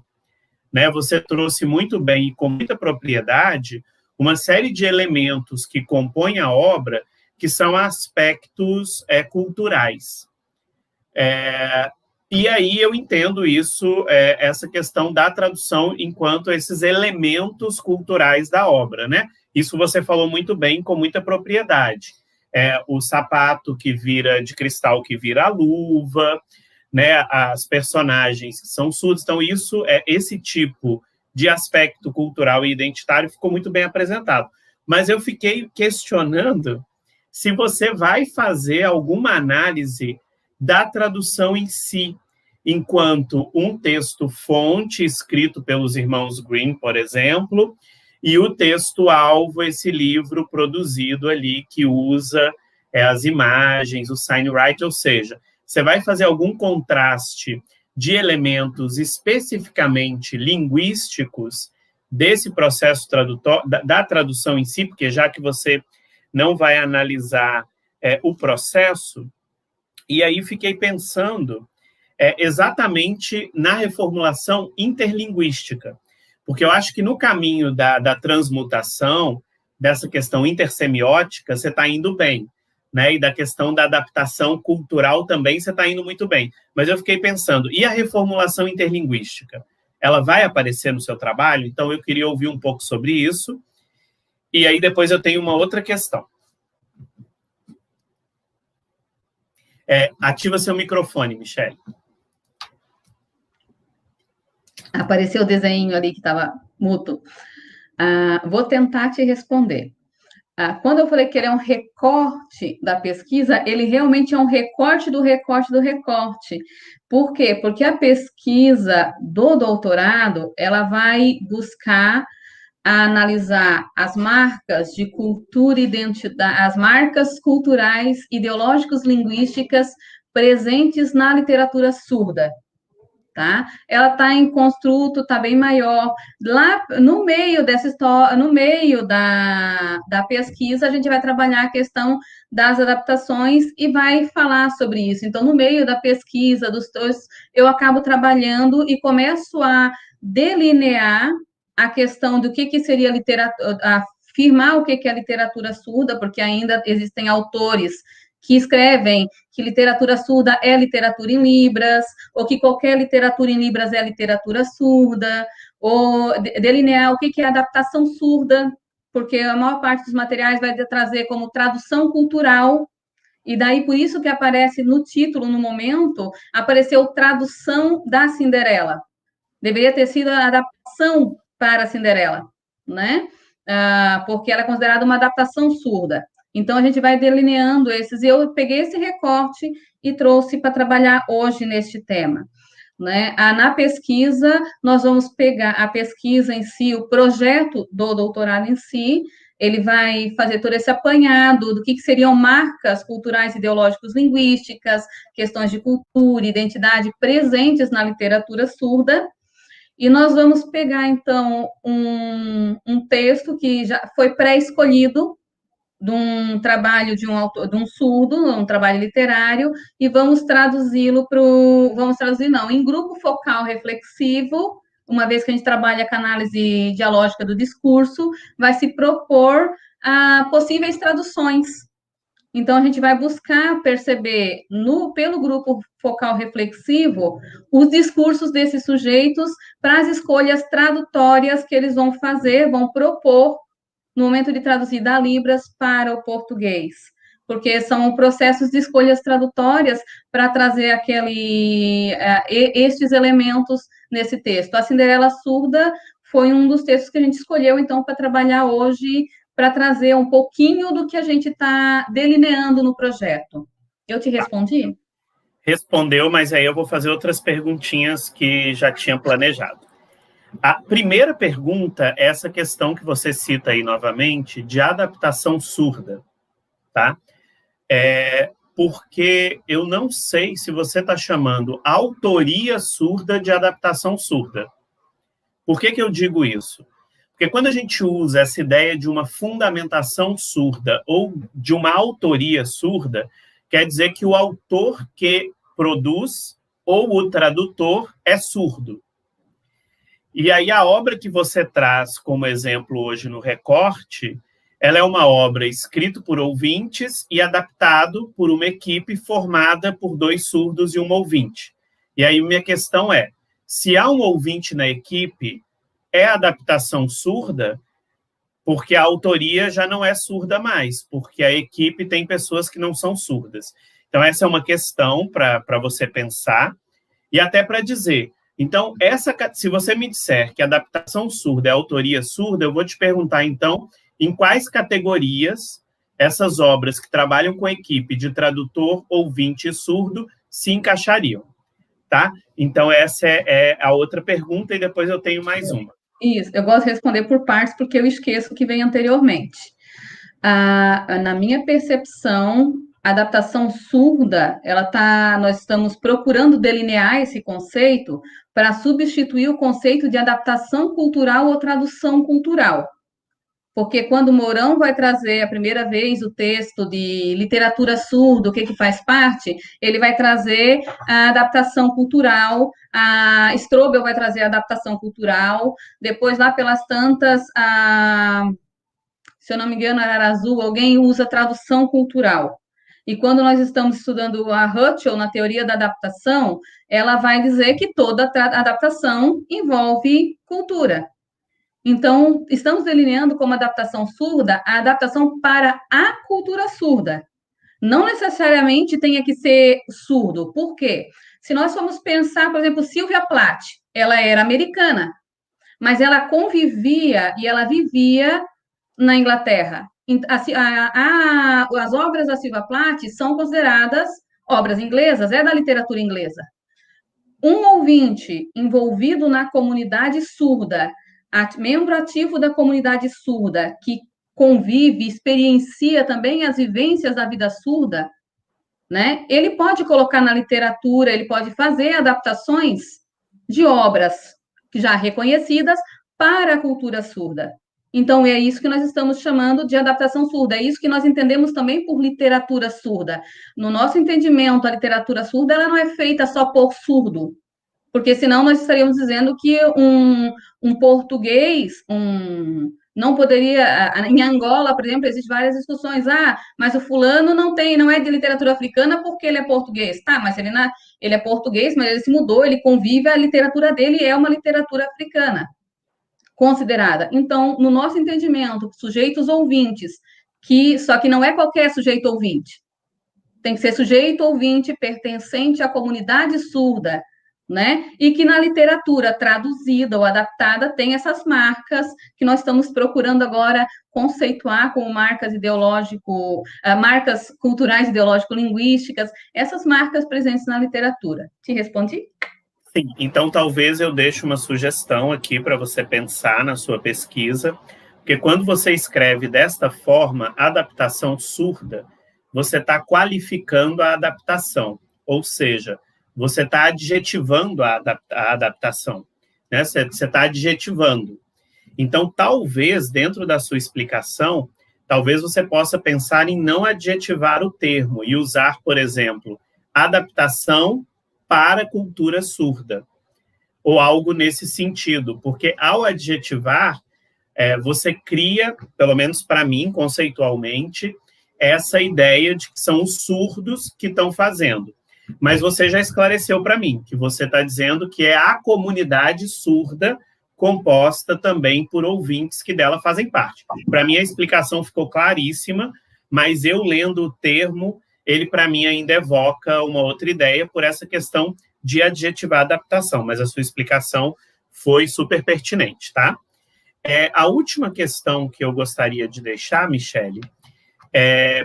Speaker 3: né? Você trouxe muito bem e com muita propriedade uma série de elementos que compõem a obra que são aspectos culturais. E aí eu entendo isso, essa questão da tradução enquanto esses elementos culturais da obra, né? Isso você falou muito bem, com muita propriedade. O sapato que vira de cristal, que vira a luva, né? As personagens que são surdos. Então, esse tipo de aspecto cultural e identitário ficou muito bem apresentado. Mas eu fiquei questionando se você vai fazer alguma análise da tradução em si, enquanto um texto-fonte escrito pelos irmãos Grimm, por exemplo, e o texto-alvo, esse livro produzido ali, que usa as imagens, o signwriting, ou seja, você vai fazer algum contraste de elementos especificamente linguísticos desse processo tradutor, da tradução em si, porque já que você não vai analisar o processo, e aí fiquei pensando exatamente na reformulação interlinguística, porque eu acho que no caminho da transmutação, dessa questão intersemiótica, você está indo bem, né? E da questão da adaptação cultural também você está indo muito bem. Mas eu fiquei pensando, e a reformulação interlinguística? Ela vai aparecer no seu trabalho? Então, eu queria ouvir um pouco sobre isso. E aí, depois eu tenho uma outra questão. Ativa seu microfone, Michele.
Speaker 2: Apareceu o desenho ali que estava mudo. Vou tentar te responder. Quando eu falei que ele é um recorte da pesquisa, ele realmente é um recorte do recorte do recorte. Por quê? Porque a pesquisa do doutorado, ela vai buscar analisar as marcas de cultura e identidade, as marcas culturais, ideológicas, linguísticas presentes na literatura surda. Tá? Ela está em construto, está bem maior. Lá no meio dessa história, no meio da pesquisa, a gente vai trabalhar a questão das adaptações e vai falar sobre isso. Então, no meio da pesquisa, eu acabo trabalhando e começo a delinear a questão do que seria literatura, afirmar o que é literatura surda, porque ainda existem autores que escrevem que literatura surda é literatura em Libras, ou que qualquer literatura em Libras é literatura surda, ou delinear o que é adaptação surda, porque a maior parte dos materiais vai trazer como tradução cultural, e daí por isso que aparece no título, no momento, apareceu tradução da Cinderela. Deveria ter sido a adaptação para a Cinderela, né? Porque ela é considerada uma adaptação surda. Então, a gente vai delineando esses, e eu peguei esse recorte e trouxe para trabalhar hoje neste tema. Né? Na pesquisa, nós vamos pegar a pesquisa em si, o projeto do doutorado em si, ele vai fazer todo esse apanhado do que seriam marcas culturais, ideológicos, linguísticas, questões de cultura, identidade presentes na literatura surda, e nós vamos pegar, então, um texto que já foi pré-escolhido, de um trabalho de um autor, de um surdo, um trabalho literário, e vamos traduzi-lo em grupo focal reflexivo, uma vez que a gente trabalha com a análise dialógica do discurso, vai se propor possíveis traduções. Então, a gente vai buscar perceber, pelo grupo focal reflexivo, os discursos desses sujeitos para as escolhas tradutórias que eles vão fazer, vão propor no momento de traduzir da Libras para o português, porque são processos de escolhas tradutórias para trazer estes elementos nesse texto. A Cinderela Surda foi um dos textos que a gente escolheu, então, para trabalhar hoje, para trazer um pouquinho do que a gente está delineando no projeto. Eu te respondi?
Speaker 3: Respondeu, mas aí eu vou fazer outras perguntinhas que já tinha planejado. A primeira pergunta é essa questão que você cita aí novamente, de adaptação surda, tá? Porque eu não sei se você está chamando autoria surda de adaptação surda. Por que eu digo isso? Porque quando a gente usa essa ideia de uma fundamentação surda ou de uma autoria surda, quer dizer que o autor que produz ou o tradutor é surdo. E aí a obra que você traz como exemplo hoje no recorte, ela é uma obra escrita por ouvintes e adaptado por uma equipe formada por 2 surdos e um ouvinte. E aí minha questão é, se há um ouvinte na equipe, é adaptação surda? Porque a autoria já não é surda mais, porque a equipe tem pessoas que não são surdas. Então essa é uma questão para você pensar e até para dizer... Então, se você me disser que adaptação surda é autoria surda, eu vou te perguntar, então, em quais categorias essas obras que trabalham com equipe de tradutor, ouvinte e surdo se encaixariam, tá? Então, essa é a outra pergunta, e depois eu tenho mais uma.
Speaker 2: Isso, eu gosto de responder por partes, porque eu esqueço o que vem anteriormente. Na minha percepção, a adaptação surda, nós estamos procurando delinear esse conceito para substituir o conceito de adaptação cultural ou tradução cultural. Porque quando o Mourão vai trazer a primeira vez o texto de literatura surda, o que faz parte, ele vai trazer a adaptação cultural, a Strobel vai trazer a adaptação cultural, depois lá pelas tantas, se eu não me engano, Ararazul, alguém usa tradução cultural. E quando nós estamos estudando a Hutchell, na teoria da adaptação, ela vai dizer que toda adaptação envolve cultura. Então, estamos delineando como adaptação surda a adaptação para a cultura surda. Não necessariamente tenha que ser surdo. Por quê? Se nós formos pensar, por exemplo, Sylvia Plath, ela era americana, mas ela convivia e ela vivia na Inglaterra. As obras da Silvia Plath são consideradas obras inglesas, é da literatura inglesa. Um ouvinte envolvido na comunidade surda, membro ativo da comunidade surda, que convive, experiencia também as vivências da vida surda, né? Ele pode colocar na literatura, ele pode fazer adaptações de obras já reconhecidas para a cultura surda. Então, é isso que nós estamos chamando de adaptação surda, é isso que nós entendemos também por literatura surda. No nosso entendimento, a literatura surda ela não é feita só por surdo, porque senão nós estaríamos dizendo que um português, não poderia, em Angola, por exemplo, existem várias discussões, mas o fulano não é de literatura africana porque ele é português, tá, mas ele é português, mas ele se mudou, ele convive, a literatura dele é uma literatura africana, considerada. Então, no nosso entendimento, sujeitos ouvintes, só que não é qualquer sujeito ouvinte, tem que ser sujeito ouvinte pertencente à comunidade surda, né? E que na literatura traduzida ou adaptada tem essas marcas que nós estamos procurando agora conceituar como marcas marcas culturais ideológico-linguísticas, essas marcas presentes na literatura. Te respondi?
Speaker 3: Sim, então talvez eu deixe uma sugestão aqui para você pensar na sua pesquisa, porque quando você escreve desta forma, adaptação surda, você está qualificando a adaptação, ou seja, você está adjetivando a adaptação, né? Você está adjetivando. Então, talvez, dentro da sua explicação, talvez você possa pensar em não adjetivar o termo e usar, por exemplo, adaptação para cultura surda, ou algo nesse sentido, porque ao adjetivar, você cria, pelo menos para mim, conceitualmente, essa ideia de que são os surdos que estão fazendo. Mas você já esclareceu para mim que você está dizendo que é a comunidade surda composta também por ouvintes que dela fazem parte. Para mim, a explicação ficou claríssima, mas eu lendo o termo, ele para mim ainda evoca uma outra ideia por essa questão de adjetivar a adaptação, mas a sua explicação foi super pertinente, tá? A última questão que eu gostaria de deixar, Michele,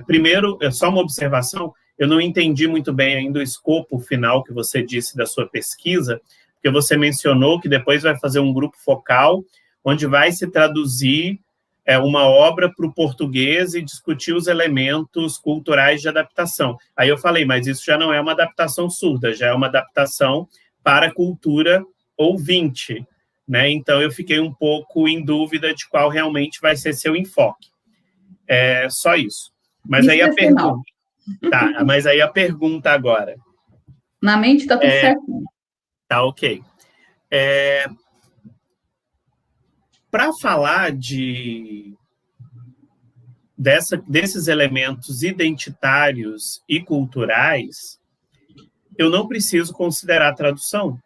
Speaker 3: primeiro, só uma observação, eu não entendi muito bem ainda o escopo final que você disse da sua pesquisa, porque você mencionou que depois vai fazer um grupo focal, onde vai se traduzir uma obra para o português e discutir os elementos culturais de adaptação. Aí eu falei, mas isso já não é uma adaptação surda, já é uma adaptação para a cultura ouvinte, né? Então eu fiquei um pouco em dúvida de qual realmente vai ser seu enfoque. Só isso. Mas aí a pergunta... Tá, mas aí a pergunta agora.
Speaker 2: Na mente está tudo certo.
Speaker 3: Tá, ok. Para falar desses elementos identitários e culturais, eu não preciso considerar a tradução,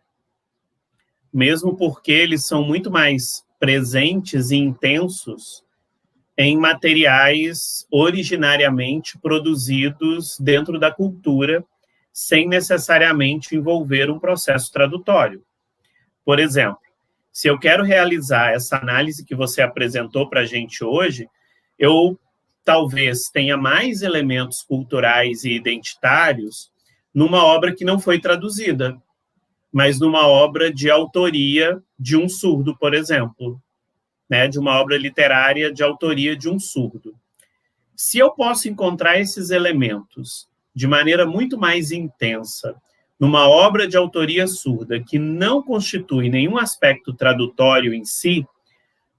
Speaker 3: mesmo porque eles são muito mais presentes e intensos em materiais originariamente produzidos dentro da cultura, sem necessariamente envolver um processo tradutório. Por exemplo, se eu quero realizar essa análise que você apresentou para a gente hoje, eu talvez tenha mais elementos culturais e identitários numa obra que não foi traduzida, mas numa obra de autoria de um surdo, por exemplo, né, de uma obra literária de autoria de um surdo. Se eu posso encontrar esses elementos de maneira muito mais intensa numa obra de autoria surda que não constitui nenhum aspecto tradutório em si,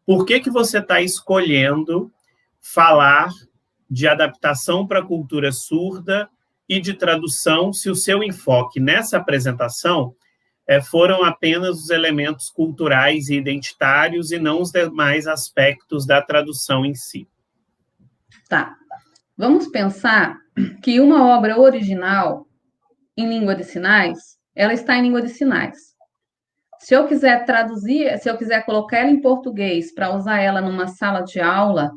Speaker 3: por que você está escolhendo falar de adaptação para a cultura surda e de tradução se o seu enfoque nessa apresentação foram apenas os elementos culturais e identitários e não os demais aspectos da tradução em si?
Speaker 2: Tá. Vamos pensar que uma obra original em língua de sinais, ela está em língua de sinais. Se eu quiser traduzir, se eu quiser colocar ela em português para usar ela numa sala de aula,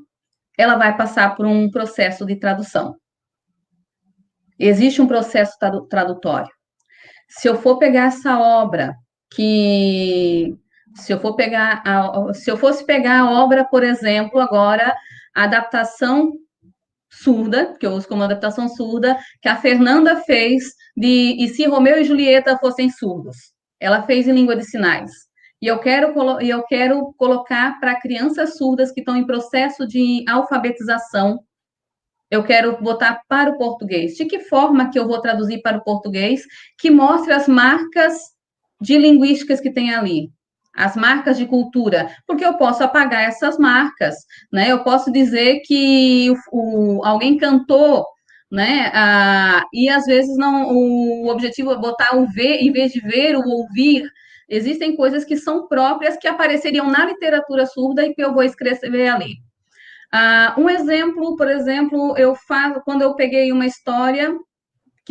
Speaker 2: ela vai passar por um processo de tradução. Existe um processo tradutório. Se eu for pegar essa obra que Se eu fosse pegar a obra, por exemplo, agora, a adaptação surda, que eu uso como adaptação surda, que a Fernanda fez de E se Romeu e Julieta fossem surdos. Ela fez em língua de sinais. E eu quero colocar para crianças surdas que estão em processo de alfabetização, eu quero botar para o português. De que forma que eu vou traduzir para o português que mostre as marcas de linguísticas que tem ali? As marcas de cultura, porque eu posso apagar essas marcas, né? Eu posso dizer que alguém cantou, né? E às vezes não, o objetivo é botar o ver, em vez de ver, o ouvir. Existem coisas que são próprias que apareceriam na literatura surda e que eu vou escrever ali. Um exemplo, por exemplo, quando eu peguei uma história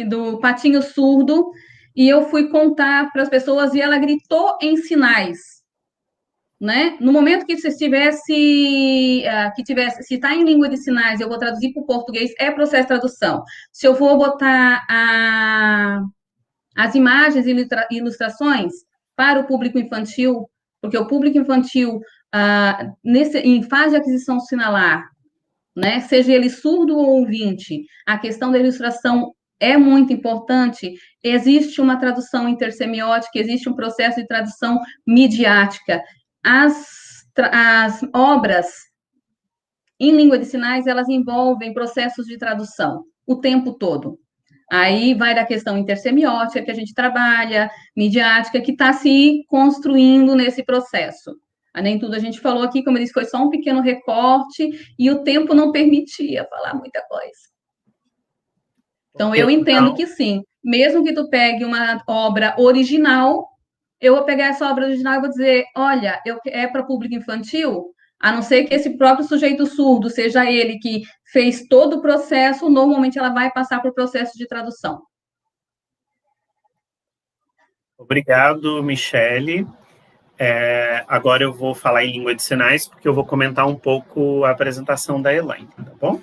Speaker 2: do Patinho Surdo e eu fui contar para as pessoas e ela gritou em sinais, né? No momento que se está em língua de sinais, eu vou traduzir para o português, é processo de tradução. Se eu vou botar as imagens e ilustrações para o público infantil, porque o público infantil, em fase de aquisição sinalar, né, seja ele surdo ou ouvinte, a questão da ilustração é muito importante. Existe uma tradução intersemiótica, existe um processo de tradução midiática. As obras em língua de sinais, elas envolvem processos de tradução o tempo todo. Aí vai da questão intersemiótica que a gente trabalha, midiática, que está se construindo nesse processo. Nem tudo a gente falou aqui, como eu disse, foi só um pequeno recorte e o tempo não permitia falar muita coisa. Então, eu entendo que sim, mesmo que tu pegue uma obra original, eu vou pegar essa obra original e vou dizer, olha, é para público infantil, a não ser que esse próprio sujeito surdo, seja ele que fez todo o processo, normalmente ela vai passar por processo de tradução.
Speaker 3: Obrigado, Michele. Agora eu vou falar em língua de sinais, porque eu vou comentar um pouco a apresentação da Elaine, tá bom?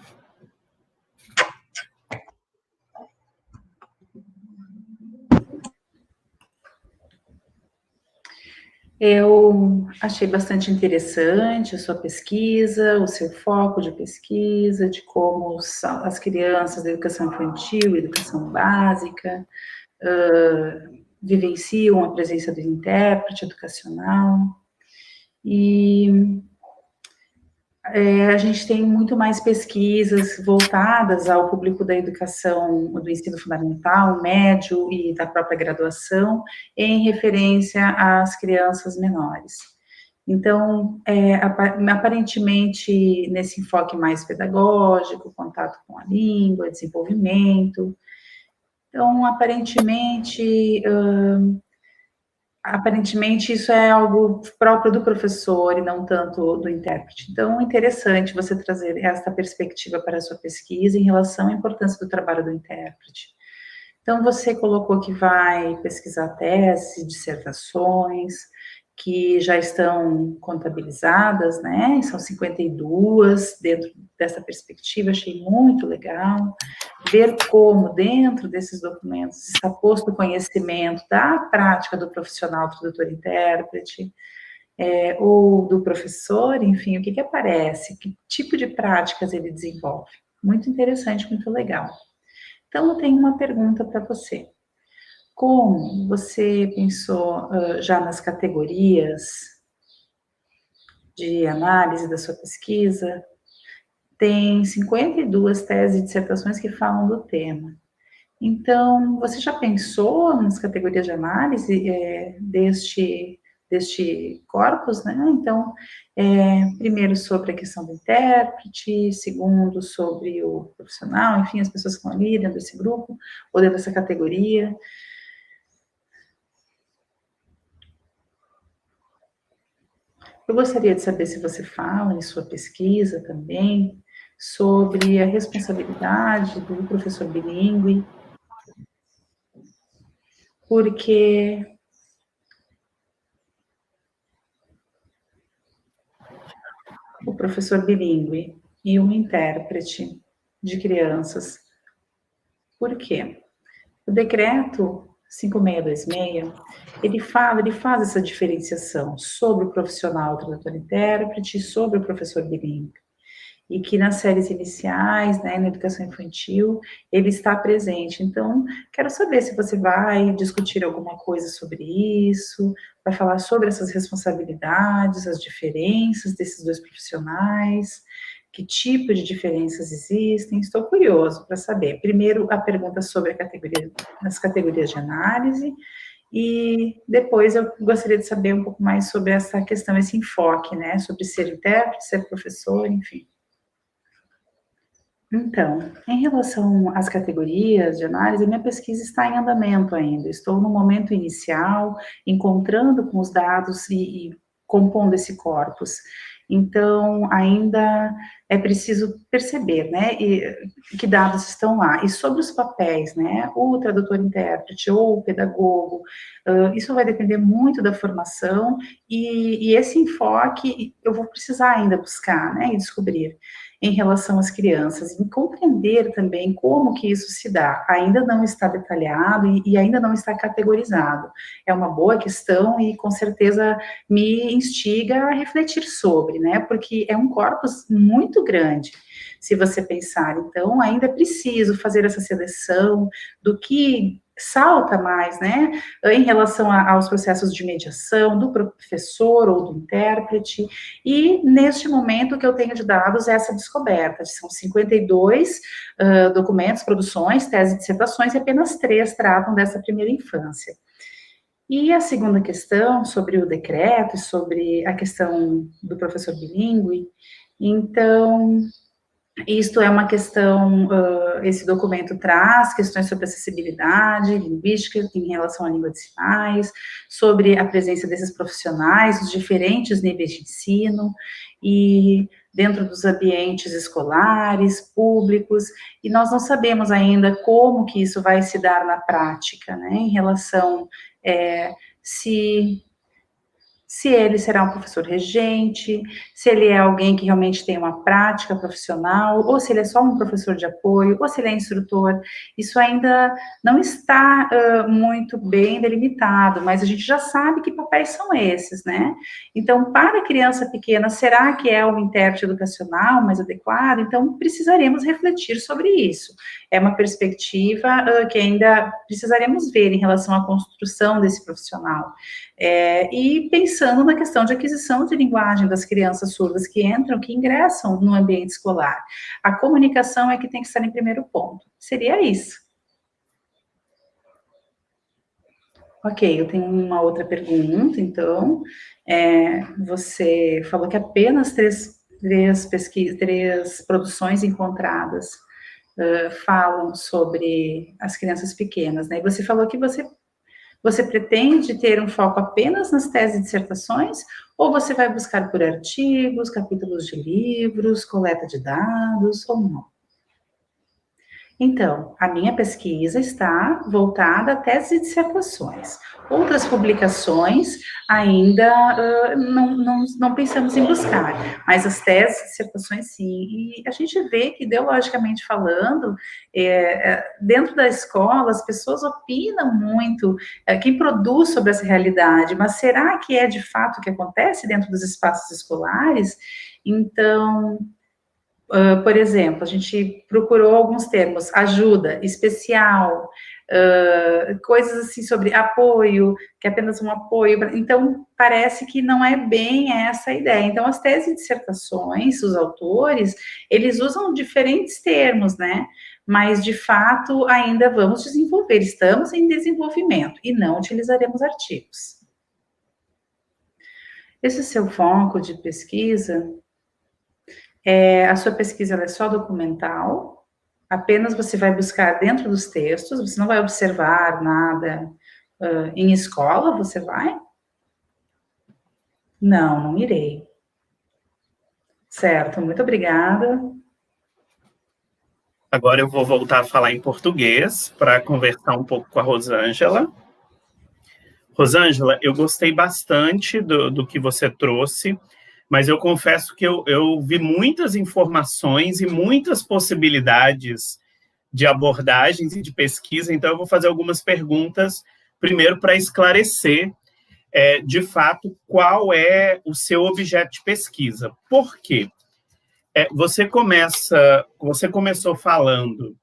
Speaker 1: Eu achei bastante interessante a sua pesquisa, o seu foco de pesquisa, de como as crianças da educação infantil, educação básica, vivenciam a presença do intérprete educacional. E a gente tem muito mais pesquisas voltadas ao público da educação, do ensino fundamental, médio e da própria graduação, em referência às crianças menores. Então, aparentemente, nesse enfoque mais pedagógico, contato com a língua, desenvolvimento. Então, aparentemente isso é algo próprio do professor e não tanto do intérprete. Então, é interessante você trazer esta perspectiva para a sua pesquisa em relação à importância do trabalho do intérprete. Então, você colocou que vai pesquisar teses, dissertações, que já estão contabilizadas, né? São 52 dentro dessa perspectiva, achei muito legal. Ver como, dentro desses documentos, está posto o conhecimento da prática do profissional tradutor-intérprete, ou do professor, enfim, o que aparece, que tipo de práticas ele desenvolve. Muito interessante, muito legal. Então, eu tenho uma pergunta para você. Como você pensou já nas categorias de análise da sua pesquisa? Tem 52 teses e dissertações que falam do tema. Então, você já pensou nas categorias de análise deste corpus, né? Então, primeiro sobre a questão do intérprete, segundo sobre o profissional, enfim, as pessoas que estão ali dentro desse grupo, ou dentro dessa categoria. Eu gostaria de saber se você fala em sua pesquisa também sobre a responsabilidade do professor bilíngue, porque o professor bilíngue e um intérprete de crianças. Por quê? O decreto 5626, ele faz essa diferenciação sobre o profissional tradutor-intérprete e sobre o professor bilíngue. E que nas séries iniciais, né, na educação infantil, ele está presente. Então, quero saber se você vai discutir alguma coisa sobre isso, vai falar sobre essas responsabilidades, as diferenças desses dois profissionais, que tipo de diferenças existem. Estou curioso para saber. Primeiro, a pergunta sobre as categorias de análise, e depois eu gostaria de saber um pouco mais sobre essa questão, esse enfoque, né, sobre ser intérprete, ser professor, enfim. Então, em relação às categorias de análise, minha pesquisa está em andamento ainda. Estou no momento inicial, encontrando com os dados e compondo esse corpus. Então, ainda é preciso perceber, né, que dados estão lá. E sobre os papéis, né, o tradutor-intérprete ou o pedagogo, isso vai depender muito da formação, e esse enfoque eu vou precisar ainda buscar, né, e descobrir em relação às crianças, e compreender também como que isso se dá. Ainda não está detalhado e ainda não está categorizado. É uma boa questão e com certeza me instiga a refletir sobre, né, porque é um corpus muito grande, se você pensar. Então, ainda é preciso fazer essa seleção do que salta mais, né, em relação aos processos de mediação do professor ou do intérprete, e neste momento o que eu tenho de dados é essa descoberta, são 52 documentos, produções, teses e dissertações, e apenas 3 tratam dessa primeira infância. E a segunda questão, sobre o decreto, sobre a questão do professor bilíngue, então, isto é uma questão, esse documento traz questões sobre acessibilidade linguística em relação à língua de sinais, sobre a presença desses profissionais, os diferentes níveis de ensino, e dentro dos ambientes escolares, públicos, e nós não sabemos ainda como que isso vai se dar na prática, né, em relação, se ele será um professor regente, se ele é alguém que realmente tem uma prática profissional, ou se ele é só um professor de apoio, ou se ele é instrutor. Isso ainda não está muito bem delimitado, mas a gente já sabe que papéis são esses, né? Então, para a criança pequena, será que é um intérprete educacional mais adequado? Então, precisaremos refletir sobre isso. É uma perspectiva que ainda precisaremos ver em relação à construção desse profissional. E pensando na questão de aquisição de linguagem das crianças surdas que ingressam no ambiente escolar. A comunicação é que tem que estar em primeiro ponto. Seria isso. Ok, eu tenho uma outra pergunta, então. Você falou que apenas três produções encontradas falam sobre as crianças pequenas, né? E você falou que você pretende ter um foco apenas nas teses e dissertações, ou você vai buscar por artigos, capítulos de livros, coleta de dados, ou não? Então, a minha pesquisa está voltada a teses e dissertações. Outras publicações ainda não pensamos em buscar, mas as teses e dissertações sim. E a gente vê que, ideologicamente falando, dentro da escola, as pessoas opinam muito, quem produz sobre essa realidade, mas será que é de fato o que acontece dentro dos espaços escolares? Então, por exemplo, a gente procurou alguns termos, ajuda, especial, coisas assim sobre apoio, que é apenas um apoio. Então, parece que não é bem essa a ideia. Então, as teses e dissertações, os autores, eles usam diferentes termos, né? Mas, de fato, ainda vamos desenvolver, estamos em desenvolvimento, e não utilizaremos artigos. Esse seu foco de pesquisa, a sua pesquisa ela é só documental, apenas você vai buscar dentro dos textos, você não vai observar nada em escola, você vai? Não irei. Certo, muito obrigada.
Speaker 3: Agora eu vou voltar a falar em português para conversar um pouco com a Rosângela. Rosângela, eu gostei bastante do que você trouxe, mas eu confesso que eu vi muitas informações e muitas possibilidades de abordagens e de pesquisa, então eu vou fazer algumas perguntas primeiro para esclarecer, de fato, qual é o seu objeto de pesquisa. Por quê? Você começou falando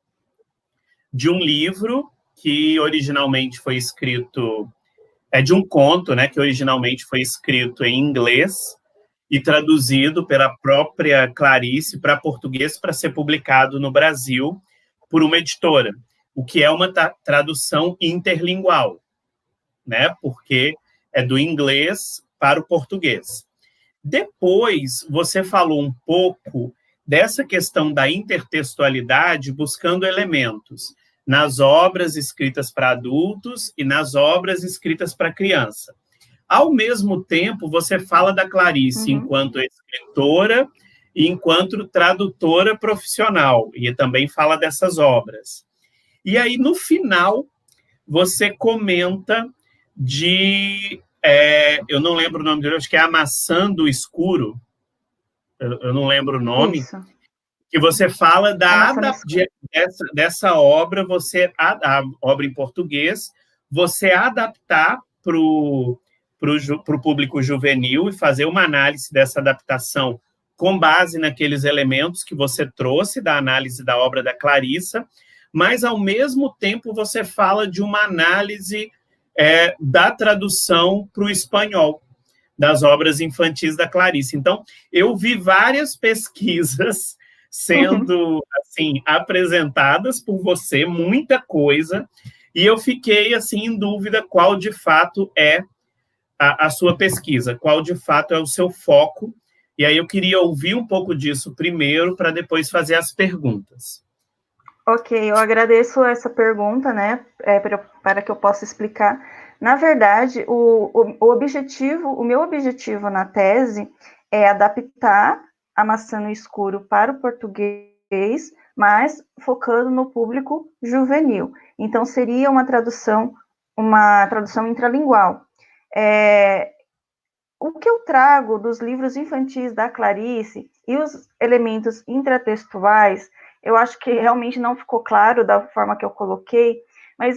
Speaker 3: de um livro que originalmente foi escrito, de um conto, né, que originalmente foi escrito em inglês e traduzido pela própria Clarice para português para ser publicado no Brasil por uma editora, o que é uma tradução interlingual, né, porque é do inglês para o português. Depois, você falou um pouco dessa questão da intertextualidade, buscando elementos nas obras escritas para adultos e nas obras escritas para criança. Ao mesmo tempo, você fala da Clarice enquanto escritora e enquanto tradutora profissional, e também fala dessas obras. E aí, no final, você comenta de... eu não lembro o nome dele, acho que é A Maçã do Escuro, eu não lembro o nome,
Speaker 5: Isso.
Speaker 3: que você fala dessa obra, a obra em português, você adaptar para o público juvenil e fazer uma análise dessa adaptação com base naqueles elementos que você trouxe da análise da obra da Clarissa, mas, ao mesmo tempo, você fala de uma análise da tradução para o espanhol, das obras infantis da Clarice. Então, eu vi várias pesquisas sendo assim, apresentadas por você, muita coisa, e eu fiquei assim, em dúvida qual, de fato, é a sua pesquisa, qual, de fato, é o seu foco, e aí eu queria ouvir um pouco disso primeiro, para depois fazer as perguntas.
Speaker 5: Ok, eu agradeço essa pergunta, né, para que eu possa explicar. Na verdade, o meu objetivo na tese é adaptar A Maçã no Escuro para o português, mas focando no público juvenil. Então, seria uma tradução intralingual. O que eu trago dos livros infantis da Clarice e os elementos intratextuais, eu acho que realmente não ficou claro da forma que eu coloquei, mas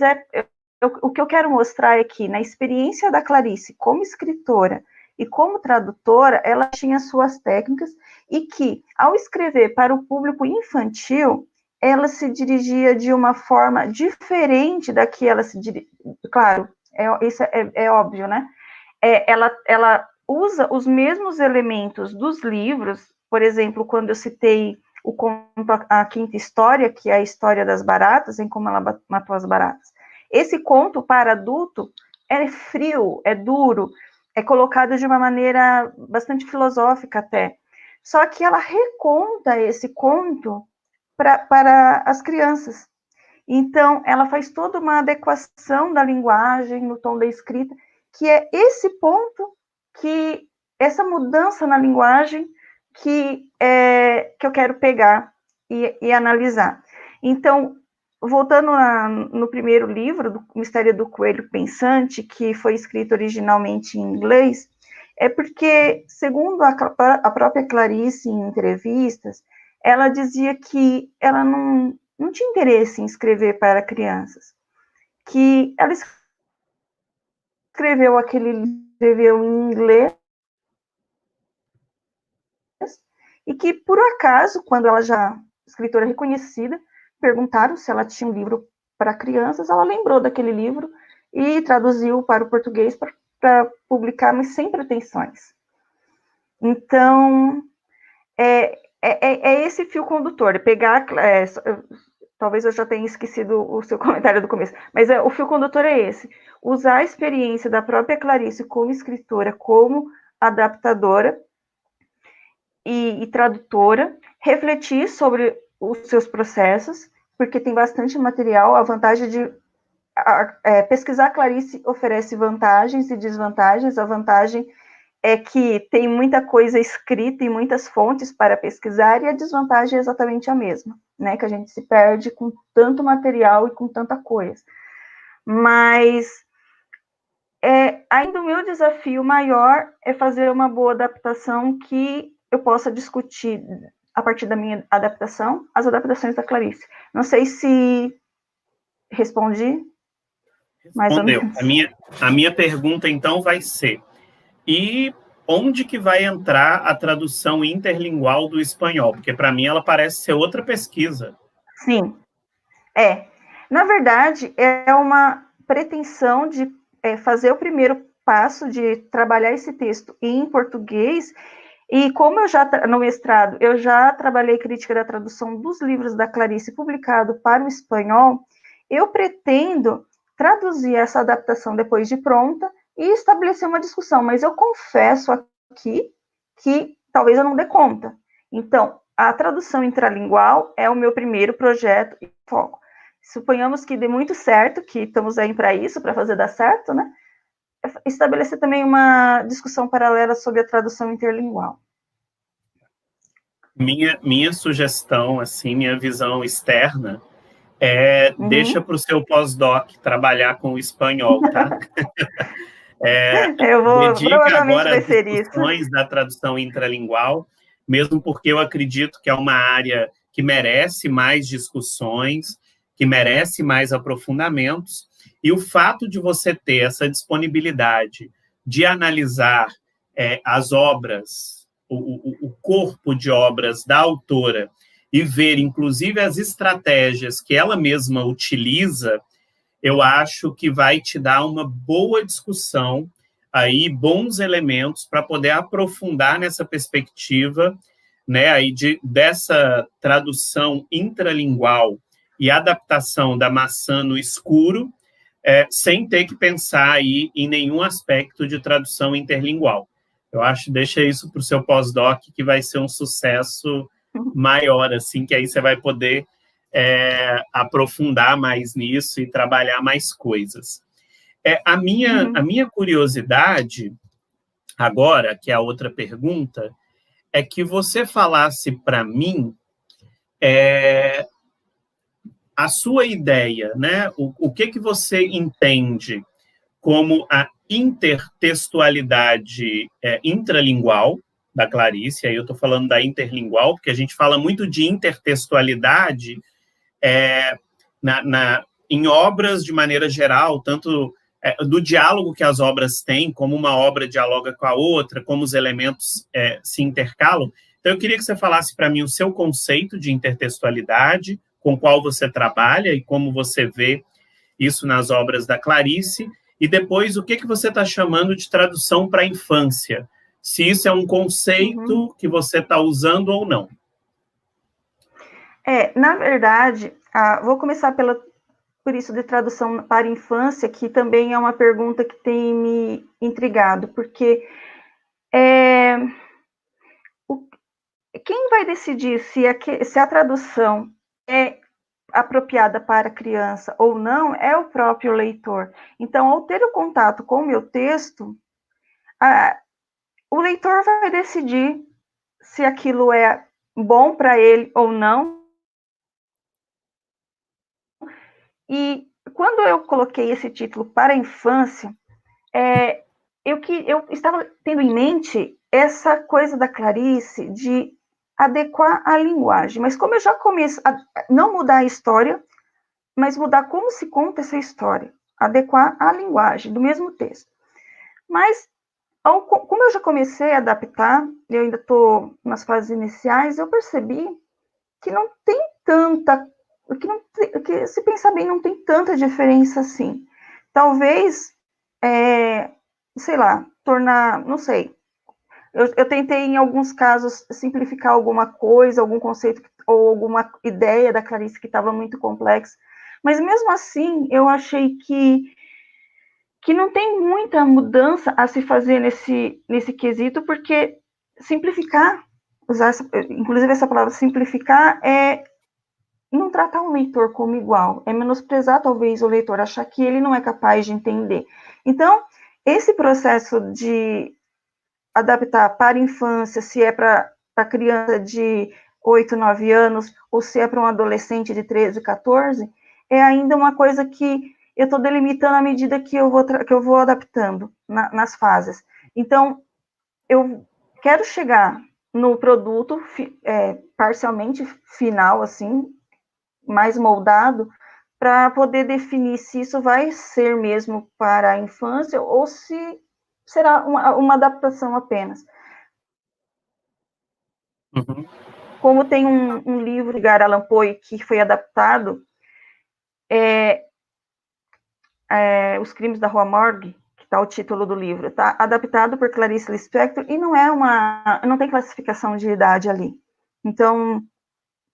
Speaker 5: o que eu quero mostrar é que, na experiência da Clarice como escritora e como tradutora, ela tinha suas técnicas e que, ao escrever para o público infantil, ela se dirigia de uma forma diferente da que ela se dirigia. Claro, isso é óbvio, né? Ela usa os mesmos elementos dos livros, por exemplo, quando eu citei o conto A Quinta História, que é a história das baratas, em como ela matou as baratas. Esse conto, para adulto, é frio, é duro, é colocado de uma maneira bastante filosófica até. Só que ela reconta esse conto para as crianças. Então, ela faz toda uma adequação da linguagem, no tom da escrita, que é esse ponto, essa mudança na linguagem que eu quero pegar e analisar. Então, voltando no primeiro livro, do Mistério do Coelho Pensante, que foi escrito originalmente em inglês, é porque, segundo a própria Clarice em entrevistas, ela dizia que ela não tinha interesse em escrever para crianças, que ela escreveu em inglês, e que, por acaso, quando ela já, escritora reconhecida, perguntaram se ela tinha um livro para crianças, ela lembrou daquele livro e traduziu para o português para publicar, mas sem pretensões. Então, é esse fio condutor, pegar... talvez eu já tenha esquecido o seu comentário do começo, mas o fio condutor é esse, usar a experiência da própria Clarice como escritora, como adaptadora e tradutora, refletir sobre os seus processos, porque tem bastante material. A vantagem de pesquisar Clarice oferece vantagens e desvantagens. A vantagem é que tem muita coisa escrita e muitas fontes para pesquisar, e a desvantagem é exatamente a mesma, né? Que a gente se perde com tanto material e com tanta coisa. Mas ainda o meu desafio maior é fazer uma boa adaptação que eu possa discutir, a partir da minha adaptação, as adaptações da Clarice. Não sei se respondi. Mais ou
Speaker 3: Respondeu.
Speaker 5: menos.
Speaker 3: A minha pergunta, então, vai ser: e onde que vai entrar a tradução interlingual do espanhol? Porque, para mim, ela parece ser outra pesquisa.
Speaker 5: Sim, é. Na verdade, é uma pretensão de fazer o primeiro passo de trabalhar esse texto em português. E como eu já, no mestrado, eu já trabalhei crítica da tradução dos livros da Clarice publicado para o espanhol, eu pretendo traduzir essa adaptação depois de pronta e estabelecer uma discussão, mas eu confesso aqui que talvez eu não dê conta. Então, a tradução intralingual é o meu primeiro projeto e foco. Suponhamos que dê muito certo, que estamos aí para isso, para fazer dar certo, né? Estabelecer também uma discussão paralela sobre a tradução interlingual.
Speaker 3: Minha sugestão, assim, minha visão externa deixa para o seu pós-doc trabalhar com o espanhol, tá? Dedica
Speaker 5: Provavelmente
Speaker 3: agora
Speaker 5: vai
Speaker 3: às
Speaker 5: ser isso.
Speaker 3: discussões da tradução intralingual, mesmo porque eu acredito que é uma área que merece mais discussões, que merece mais aprofundamentos, e o fato de você ter essa disponibilidade de analisar as obras, o corpo de obras da autora, e ver, inclusive, as estratégias que ela mesma utiliza, eu acho que vai te dar uma boa discussão, aí bons elementos para poder aprofundar nessa perspectiva, né, aí dessa tradução intralingual e adaptação da maçã no escuro, sem ter que pensar aí em nenhum aspecto de tradução interlingual. Eu acho, deixa isso para o seu pós-doc, que vai ser um sucesso maior, assim, que aí você vai poder aprofundar mais nisso e trabalhar mais coisas. A minha curiosidade, agora, que é a outra pergunta, é que você falasse para mim a sua ideia, né? O que você entende como a intertextualidade intralingual da Clarice, aí eu estou falando da interlingual, porque a gente fala muito de intertextualidade em obras de maneira geral, tanto do diálogo que as obras têm, como uma obra dialoga com a outra, como os elementos se intercalam. Então, eu queria que você falasse para mim o seu conceito de intertextualidade, com qual você trabalha e como você vê isso nas obras da Clarice, e depois o que você está chamando de tradução para a infância, se isso é um conceito que você está usando ou não.
Speaker 5: Na verdade, vou começar por isso de tradução para a infância, que também é uma pergunta que tem me intrigado, porque quem vai decidir se a tradução é apropriada para a criança ou não é o próprio leitor. Então, ao ter o contato com o meu texto, o leitor vai decidir se aquilo é bom para ele ou não. E quando eu coloquei esse título para a infância, eu estava tendo em mente essa coisa da Clarice de adequar a linguagem. Mas como eu já começo a não mudar a história, mas mudar como se conta essa história, adequar a linguagem do mesmo texto. Mas, como eu já comecei a adaptar, eu ainda estou nas fases iniciais, eu percebi que não tem tanta, que se pensar bem, não tem tanta diferença assim. Talvez, sei lá, tornar, não sei, eu tentei em alguns casos simplificar alguma coisa, algum conceito ou alguma ideia da Clarice que estava muito complexa, mas mesmo assim eu achei que não tem muita mudança a se fazer nesse quesito, porque simplificar, inclusive essa palavra simplificar, não tratar o leitor como igual, é menosprezar talvez o leitor, achar que ele não é capaz de entender. Então, esse processo de adaptar para a infância, se é para criança de 8, 9 anos, ou se é para um adolescente de 13, 14, é ainda uma coisa que eu estou delimitando à medida que eu vou adaptando nas fases. Então, eu quero chegar no produto parcialmente final, assim, mais moldado, para poder definir se isso vai ser mesmo para a infância ou se será uma adaptação apenas.
Speaker 3: Uhum.
Speaker 5: Como tem um livro de Edgar Allan Poe que foi adaptado, Os Crimes da Rua Morgue, que está o título do livro, está adaptado por Clarice Lispector e não tem classificação de idade ali. Então,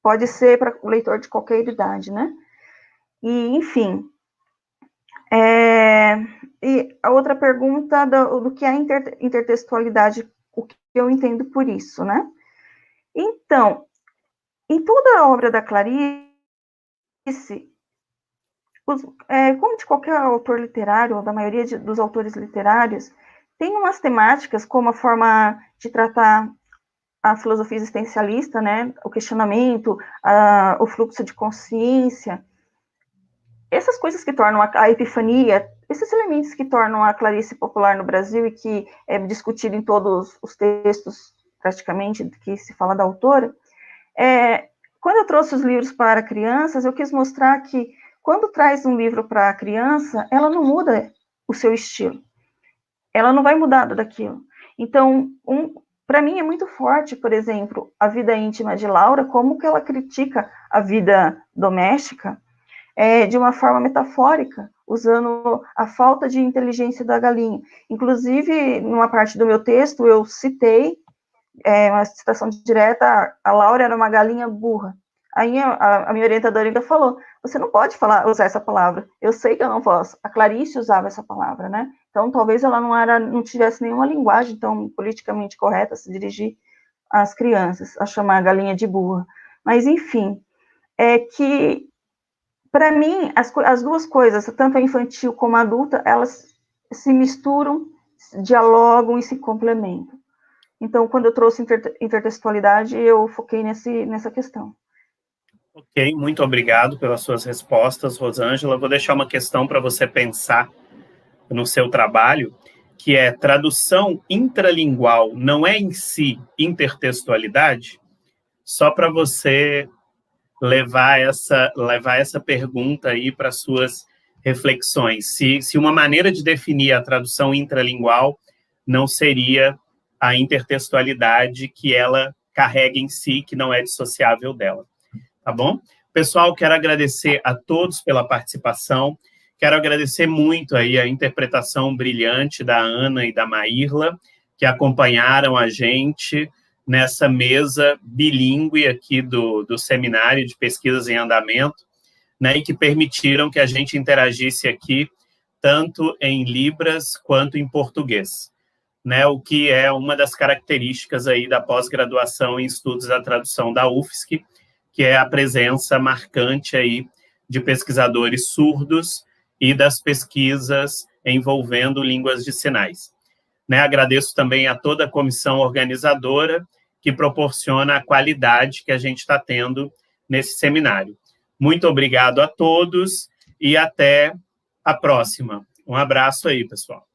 Speaker 5: pode ser para o leitor de qualquer idade, né? E, enfim. E a outra pergunta do que é intertextualidade, o que eu entendo por isso, né? Então, em toda a obra da Clarice, como de qualquer autor literário, ou da maioria dos autores literários, tem umas temáticas como a forma de tratar a filosofia existencialista, né, o questionamento, o fluxo de consciência, essas coisas que tornam a epifania, esses elementos que tornam a Clarice popular no Brasil e que é discutido em todos os textos, praticamente, que se fala da autora, quando eu trouxe os livros para crianças, eu quis mostrar que quando traz um livro para a criança, ela não muda o seu estilo. Ela não vai mudar daquilo. Então, para mim é muito forte, por exemplo, a vida íntima de Laura, como que ela critica a vida doméstica de uma forma metafórica, usando a falta de inteligência da galinha. Inclusive, numa parte do meu texto, eu citei uma citação direta, a Laura era uma galinha burra. Aí a minha orientadora ainda falou, você não pode usar essa palavra. Eu sei que eu não posso. A Clarice usava essa palavra, né? Então, talvez ela não tivesse nenhuma linguagem tão politicamente correta a se dirigir às crianças, a chamar a galinha de burra. Mas, enfim, que, para mim, as duas coisas, tanto a infantil como a adulta, elas se misturam, dialogam e se complementam. Então, quando eu trouxe intertextualidade, eu foquei nessa questão.
Speaker 3: Ok, muito obrigado pelas suas respostas, Rosângela. Vou deixar uma questão para você pensar no seu trabalho, que é tradução intralingual não é em si intertextualidade? Só para você levar essa pergunta aí para suas reflexões. Se uma maneira de definir a tradução intralingual não seria a intertextualidade que ela carrega em si, que não é dissociável dela. Tá bom? Pessoal, quero agradecer a todos pela participação. Quero agradecer muito aí a interpretação brilhante da Ana e da Maírla, que acompanharam a gente nessa mesa bilíngue aqui do Seminário de Pesquisas em Andamento, né, e que permitiram que a gente interagisse aqui tanto em Libras quanto em português, né, o que é uma das características aí da pós-graduação em Estudos da Tradução da UFSC, que é a presença marcante aí de pesquisadores surdos e das pesquisas envolvendo línguas de sinais. Né, agradeço também a toda a comissão organizadora que proporciona a qualidade que a gente está tendo nesse seminário. Muito obrigado a todos e até a próxima. Um abraço aí, pessoal.